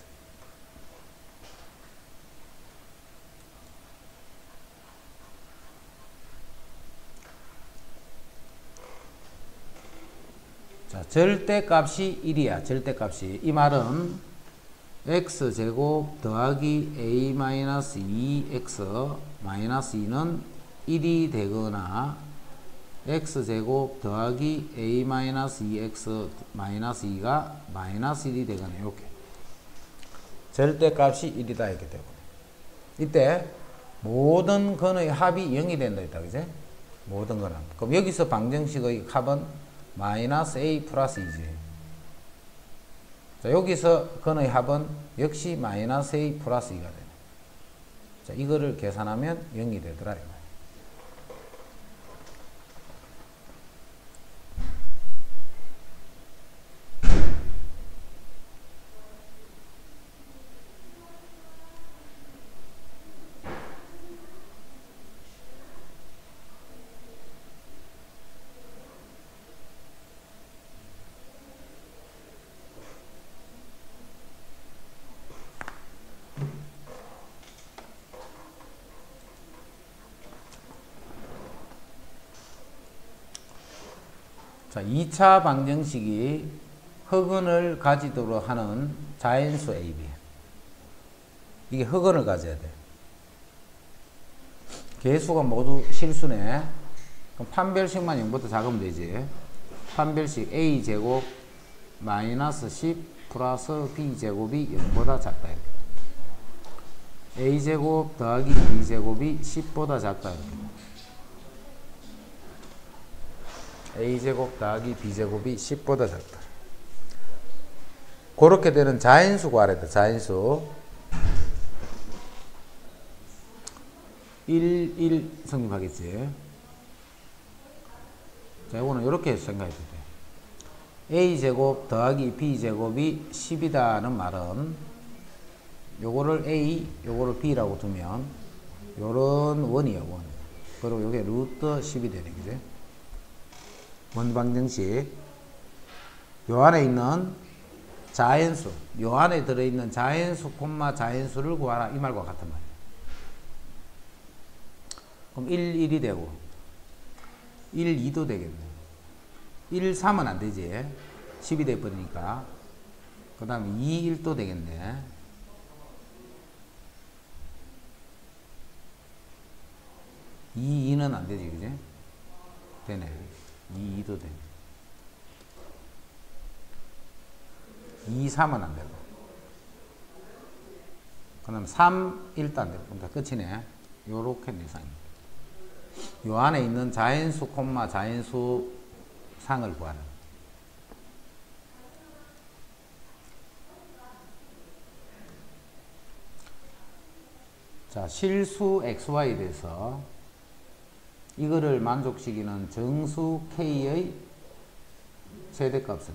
자, 절대값이 1이야. 절대값이. 이 말은 x제곱 더하기 a-2x 마이너스 2는 1이 되거나 x제곱 더하기 a-2x 마이너스 2가 마이너스 1이 되거나 이렇게. 절대값이 1이다 이렇게 되고. 이때 모든 근의 합이 0이 된다 했다. 그지? 모든 근은. 그럼 여기서 방정식의 합은 마이너스 a 플러스 2지. 자, 여기서 근의 합은 역시 마이너스 a 플러스 2가 되네. 자, 이거를 계산하면 0이 되더라. 자, 2차 방정식이 흑은을 가지도록 하는 자연수 AB. 이게 흑은을 가져야 돼. 개수가 모두 실수네. 그럼 판별식만 0보다 작으면 되지. 판별식 A제곱 마이너스 10 플러스 B제곱이 0보다 작다. 이렇게. A제곱 더하기 B제곱이 10보다 작다. 이렇게. a제곱 더하기 b제곱이 10보다 작다. 그렇게 되는 자연수 구하래다. 자연수 1, 1 성립하겠지. 자, 이거는 이렇게 생각해도 돼. a제곱 더하기 b제곱이 10이다는 말은 요거를 a, 요거를 b라고 두면 요런 원이야, 원. 그리고 요게 루트 10이 되네. 그지? 원방정식. 요 안에 있는 자연수, 요 안에 들어있는 자연수, 콤마 자연수를 구하라. 이 말과 같은 말이에요. 그럼 1, 1이 되고 1, 2도 되겠네. 1, 3은 안 되지. 10이 돼버리니까. 그 다음에 2, 1도 되겠네. 2, 2는 안 되지. 그지? 되네. 2, 2도 되네. 2, 3은 안 되고. 그 다음에 3, 1도 안 되고. 그럼 다 끝이네. 요렇게 내상입니다. 요 안에 있는 자연수, 콤마 자연수 상을 구하는. 자, 실수 xy에 대해서 이거를 만족시키는 정수 k의 최대값은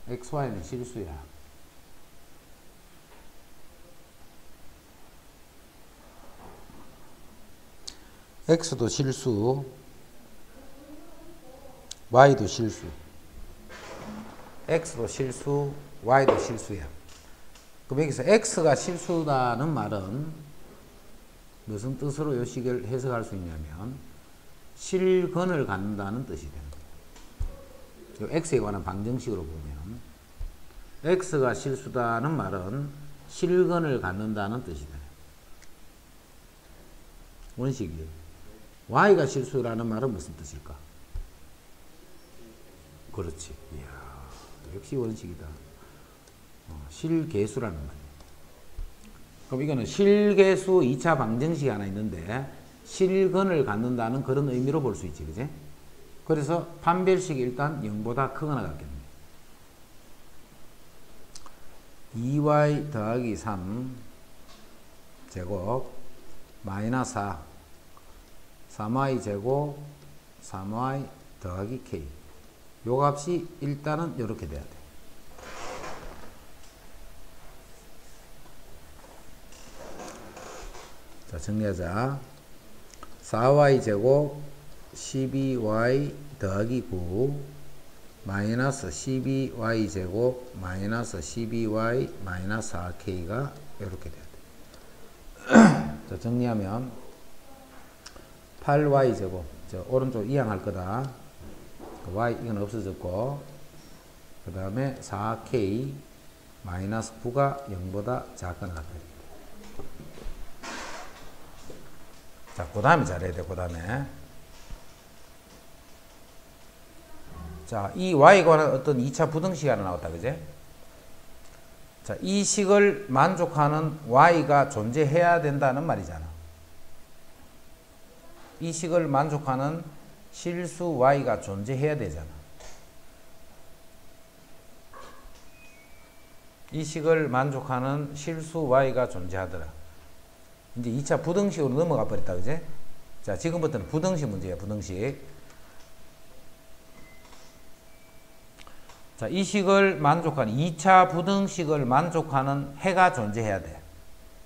xy는 실수야. x도 실수, y도 실수. x도 실수, y도 실수야. 그럼 여기서 x가 실수다는 말은 무슨 뜻으로 이 식을 해석할 수 있냐면 실근을 갖는다는 뜻이 되는 거예요. x에 관한 방정식으로 보면 x가 실수다는 말은 실근을 갖는다는 뜻이 돼요. 원식이에요. y가 실수라는 말은 무슨 뜻일까? 그렇지. 이야, 역시 원식이다. 실계수라는 말이에요. 그럼 이거는 실계수 2차 방정식이 하나 있는데 실근을 갖는다는 그런 의미로 볼 수 있지, 그지? 그래서 판별식이 일단 0보다 크거나 같겠네. 2y 더하기 3 제곱 마이너스 4 3y 제곱 3y 더하기 k 요 값이 일단은 이렇게 돼야 돼. 자, 정리하자. 4y 제곱 12y 더하기 9 마이너스 12y 제곱 마이너스 12y 마이너스 4k가 이렇게 돼야 돼. 자, 정리하면 8y 제곱, 저 오른쪽 이항할 거다. y 이건 없어졌고, 그 다음에 4k 마이너스 9가 0보다 작거나 같다. 자, 그 다음에 잘해야 돼. 그 다음에 자, 이 y에 관한 어떤 2차 부등식이 하나 나왔다, 그제? 자, 이 식을 만족하는 y가 존재해야 된다는 말이잖아. 이 식을 만족하는 실수 y가 존재해야 되잖아. 이 식을 만족하는 실수 y가 존재하더라. 이제 2차 부등식으로 넘어가 버렸다, 그제? 자, 지금부터는 부등식 문제야, 부등식. 자, 이 식을 만족하는 2차 부등식을 만족하는 해가 존재해야 돼.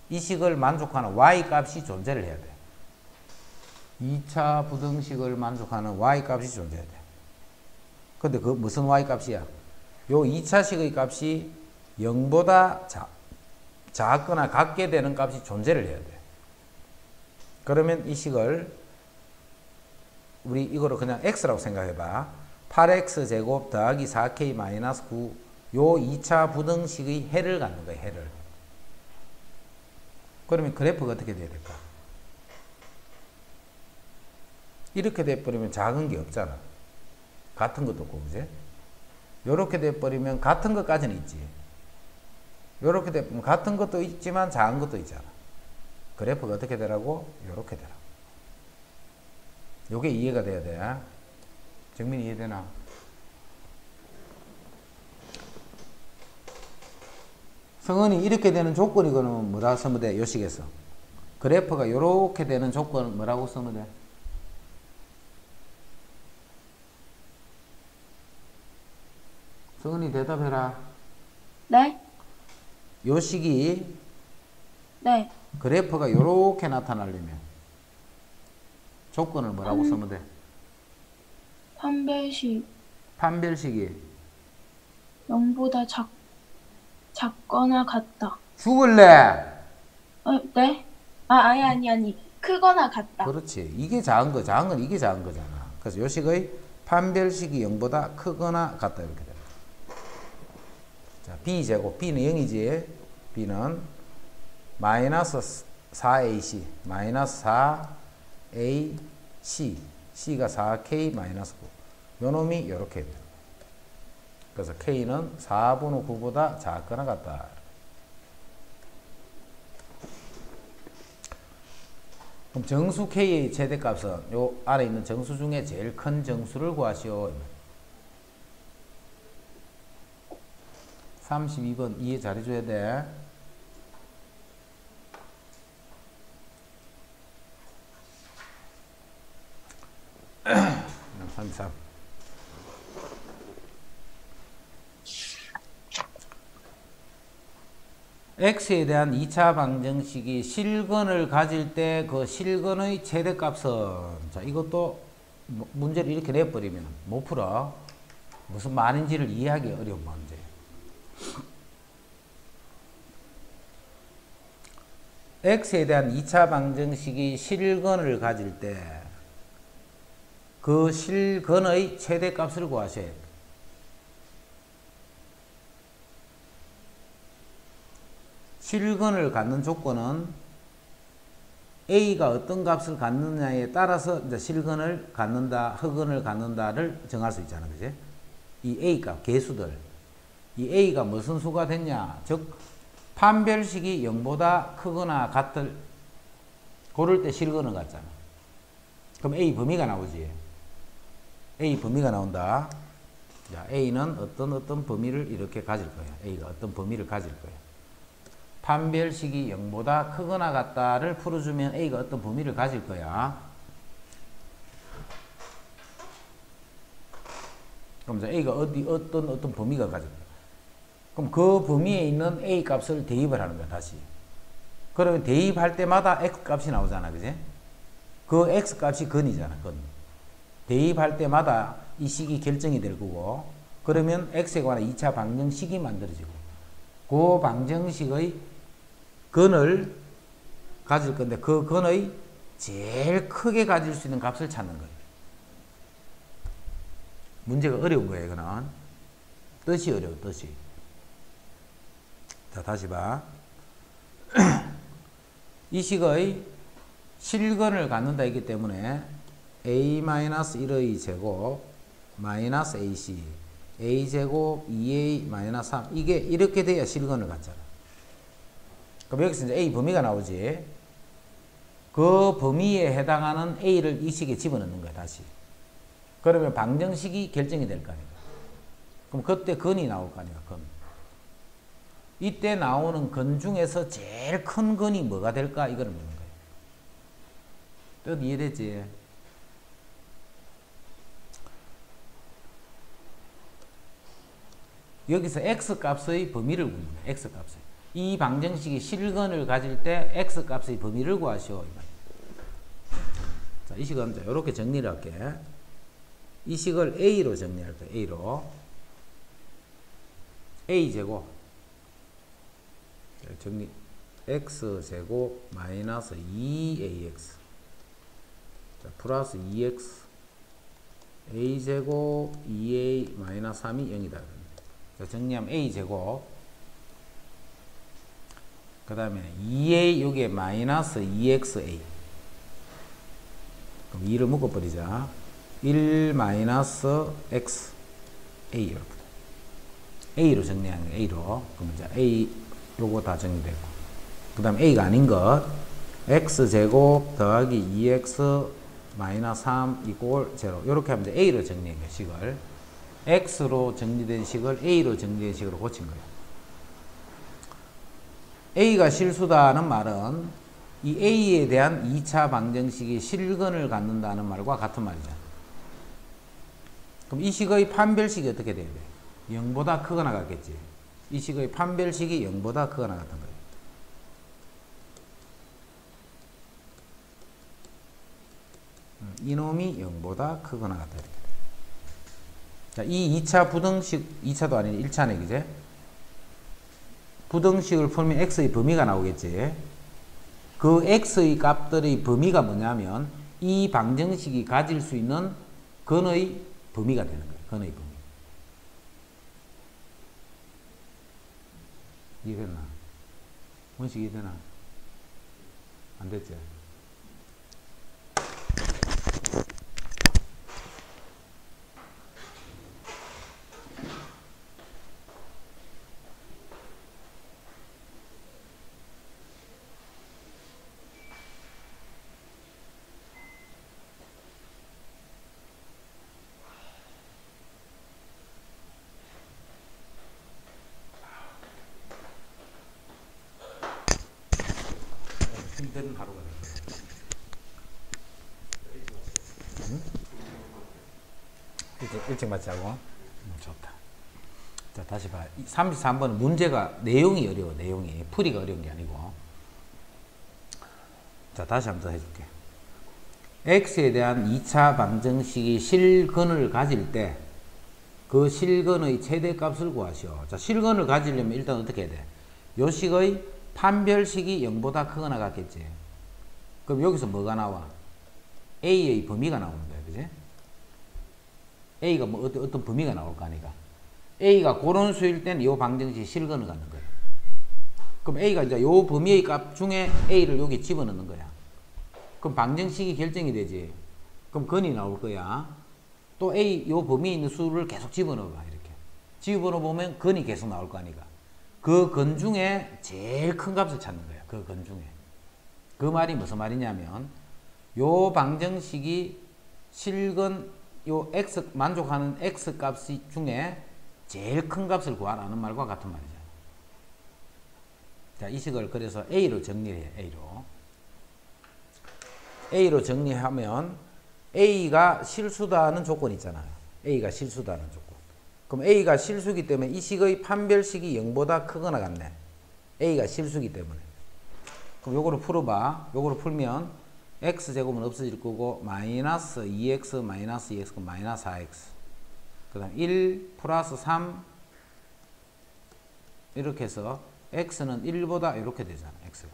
이 식을 만족하는 y 값이 존재를 해야 돼. 2차 부등식을 만족하는 y 값이 존재해야 돼. 근데 그 무슨 y 값이야? 요 2차식의 값이 0보다 작거나 같게 되는 값이 존재를 해야 돼. 그러면 이 식을 우리 이거를 그냥 x라고 생각해 봐. 8x 제곱 더하기 4k 마이너스 9 요 2차 부등식의 해를 갖는 거야, 해를. 그러면 그래프가 어떻게 돼야 될까? 이렇게 돼버리면 작은 게 없잖아. 같은 것도 없고, 그제? 요렇게 돼버리면 같은 것까지는 있지. 요렇게 돼버리면 같은 것도 있지만 작은 것도 있잖아. 그래프가 어떻게 되라고? 요렇게 되라고. 요게 이해가 돼야 돼. 정민이 이해되나? 성은이 이렇게 되는 조건이 그러면 뭐라고 쓰면 돼? 요 식에서 그래프가 요렇게 되는 조건은 뭐라고 쓰면 돼? 성은이 대답해라. 네? 요 식이 네. 그래프가 요렇게 나타나려면 조건을 뭐라고 쓰면 돼? 판별식 판별식이 0보다 작거나 같다. 죽을래? 네? 아니. 크거나 같다. 그렇지. 이게 작은 거, 작은 건 이게 작은 거잖아. 그래서 요 식의 판별식이 0보다 크거나 같다. 이렇게 됩니다. 자, b제곱. b는 0이지. b는 마이너스 4ac, 마이너스 4ac, c가 4k 마이너스 9. 요 놈이 요렇게 돼요. 그래서 k는 4분의 9보다 작거나 같다. 그럼 정수 k의 최대값은 요 아래 있는 정수 중에 제일 큰 정수를 구하시오. 32번 이해 잘해줘야 돼. 33. x에 대한 2차 방정식이 실근을 가질 때 그 실근의 최대값은, 자, 이것도 문제를 이렇게 내버리면 못 풀어. 무슨 말인지를 이해하기 어려운 문제. x에 대한 2차 방정식이 실근을 가질 때 그 실근의 최대값을 구하셔야 돼요. 실근을 갖는 조건은 A가 어떤 값을 갖느냐에 따라서 이제 실근을 갖는다, 흑근을 갖는다를 정할 수 있잖아. 그지? 이 A 값, 개수들. 이 A가 무슨 수가 됐냐? 즉, 판별식이 0보다 크거나 같을, 고를 때 실근을 갖잖아. 그럼 A 범위가 나오지. A 범위가 나온다. 자, A는 어떤 범위를 이렇게 가질 거야. A가 어떤 범위를 가질 거야. 판별식이 0보다 크거나 같다를 풀어주면 A가 어떤 범위를 가질 거야. 그럼 이제 A가 어떤 범위가 가질 거야. 그럼 그 범위에 있는 A 값을 대입을 하는 거야, 다시. 그러면 대입할 때마다 X 값이 나오잖아, 그지? 그 X 값이 근이잖아, 근. 대입할 때마다 이 식이 결정이 될 거고, 그러면 X에 관한 2차 방정식이 만들어지고, 그 방정식의 근을 가질 건데, 그 근의 제일 크게 가질 수 있는 값을 찾는 거예요. 문제가 어려운 거예요, 이거는. 뜻이 어려워, 뜻이. 자, 다시 봐. 이 식의 실근을 갖는다 있기 때문에 a-1의 제곱 마이너스 ac a제곱 2a-3 이게 이렇게 돼야 실근을 갖잖아. 그럼 여기서 이제 a 범위가 나오지. 그 범위에 해당하는 a를 이 식에 집어넣는 거야, 다시. 그러면 방정식이 결정이 될 거 아니야. 그럼 그때 근이 나올 거 아니야, 근. 이때 나오는 근 중에서 제일 큰 근이 뭐가 될까? 이거를 묻는 거예요. 뜻 이해되지? 여기서 x값의 범위를 묻는 거예요. x값의. 이 방정식이 실근을 가질 때 x값의 범위를 구하시오. 자, 이 식은 이렇게 정리를 할게. 이 식을 a로 정리할 거예요. a로. a제곱. 정리. x제곱 마이너스 2ax. 자, 플러스 2x. a제곱 2a 마이너스 3이 0이다. 자, 정리하면 a제곱. 그 다음에 2a 여기에 마이너스 2xa. 그럼 2를 묶어버리자. 1 마이너스 x a 이렇게 a로 정리하는 거예요. a로. 그럼 이제 a 요거 다 정리되고. 그 다음 a가 아닌 것 x제곱 더하기 2x 마이너스 3 이꼴 0 요렇게 하면 이제 a로 정리한 거예요. 식을 x로 정리된 식을 a로 정리된 식으로 고친 거예요. a가 실수다는 말은 이 a에 대한 2차 방정식이 실근을 갖는다는 말과 같은 말이잖아. 그럼 이 식의 판별식이 어떻게 돼야 돼? 0보다 크거나 같겠지. 이 식의 판별식이 0보다 크거나 같은 거예요. 이놈이 0보다 크거나 같다. 자, 이 2차 부등식, 2차도 아니고 1차네, 그제? 부등식을 풀면 x의 범위가 나오겠지. 그 x의 값들의 범위가 뭐냐면 이 방정식이 가질 수 있는 근의 범위가 되는 거예요. 근의 범위. 이해됐나? 원식 이해되나? 안 됐지? 힘든 하루가 됐어요. 응? 일찍 마치자고. 좋다. 자, 다시 봐. 33번은 문제가 내용이 어려워. 내용이 풀이가 어려운 게 아니고. 자, 다시 한번 더 해줄게. x에 대한 2차 방정식이 실근을 가질 때 그 실근의 최대값을 구하시오. 자, 실근을 가지려면 일단 어떻게 해야 돼? 요 식의 판별식이 0보다 크거나 같겠지. 그럼 여기서 뭐가 나와? a의 범위가 나오는 거야, 그지? a가 뭐 어떤 범위가 나올 거 아니까. a가 그런 수일 때는 이 방정식이 실근을 갖는 거야. 그럼 a가 이제 요 범위의 값 중에 a를 여기 집어넣는 거야. 그럼 방정식이 결정이 되지. 그럼 근이 나올 거야. 또 A 요 범위에 있는 수를 계속 집어넣어봐. 이렇게 집어넣어 보면 근이 계속 나올 거 아니까. 그 근 중에 제일 큰 값을 찾는 거야. 그 근 중에. 그 말이 무슨 말이냐면 요 방정식이 실근 요 x 만족하는 x 값 중에 제일 큰 값을 구하라는 말과 같은 말이죠. 자, 이 식을 그래서 A로 정리해. A로 정리하면 A가 실수다는 조건이 있잖아요. A가 실수다는 조건. 그럼 A가 실수기 때문에 이 식의 판별식이 0보다 크거나 같네. A가 실수기 때문에. 그럼 요거를 풀어봐. 요거를 풀면 x제곱은 없어질 거고 마이너스 2x 마이너스 2x 그럼 마이너스 4x 그 다음 1 플러스 3 이렇게 해서 x는 1보다 이렇게 되잖아. x가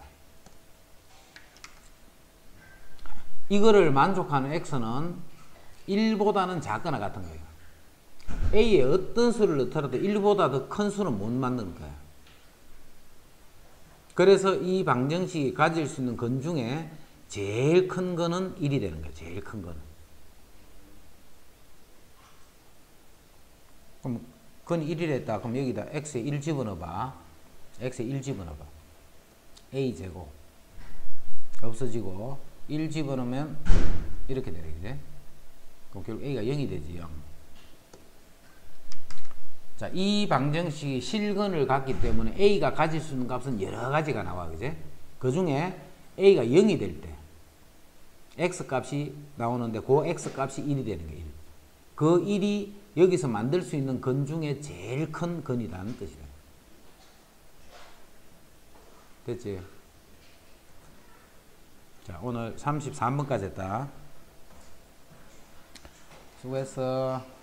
이거를 만족하는 x는 1보다는 작거나 같은 거예요. a에 어떤 수를 넣더라도 1보다 더 큰 수는 못 만드는 거야. 그래서 이 방정식이 가질 수 있는 근 중에 제일 큰 거는 1이 되는 거야. 제일 큰 거는. 그럼 근 1이랬다. 그럼 여기다 x에 1 집어넣어봐. x에 1 집어넣어봐. a제곱 없어지고 1 집어넣으면 이렇게 되네. 그지? 그럼 결국 a가 0이 되지. 0. 자, 이 방정식이 실근을 갖기 때문에 a가 가질 수 있는 값은 여러 가지가 나와. 그지? 그 중에 a가 0이 될 때 x 값이 나오는데 그 x 값이 1이 되는 거예요. 1. 그 1이 여기서 만들 수 있는 근 중에 제일 큰 근이라는 뜻이다. 됐지? 자, 오늘 33번까지 했다. 수고했어.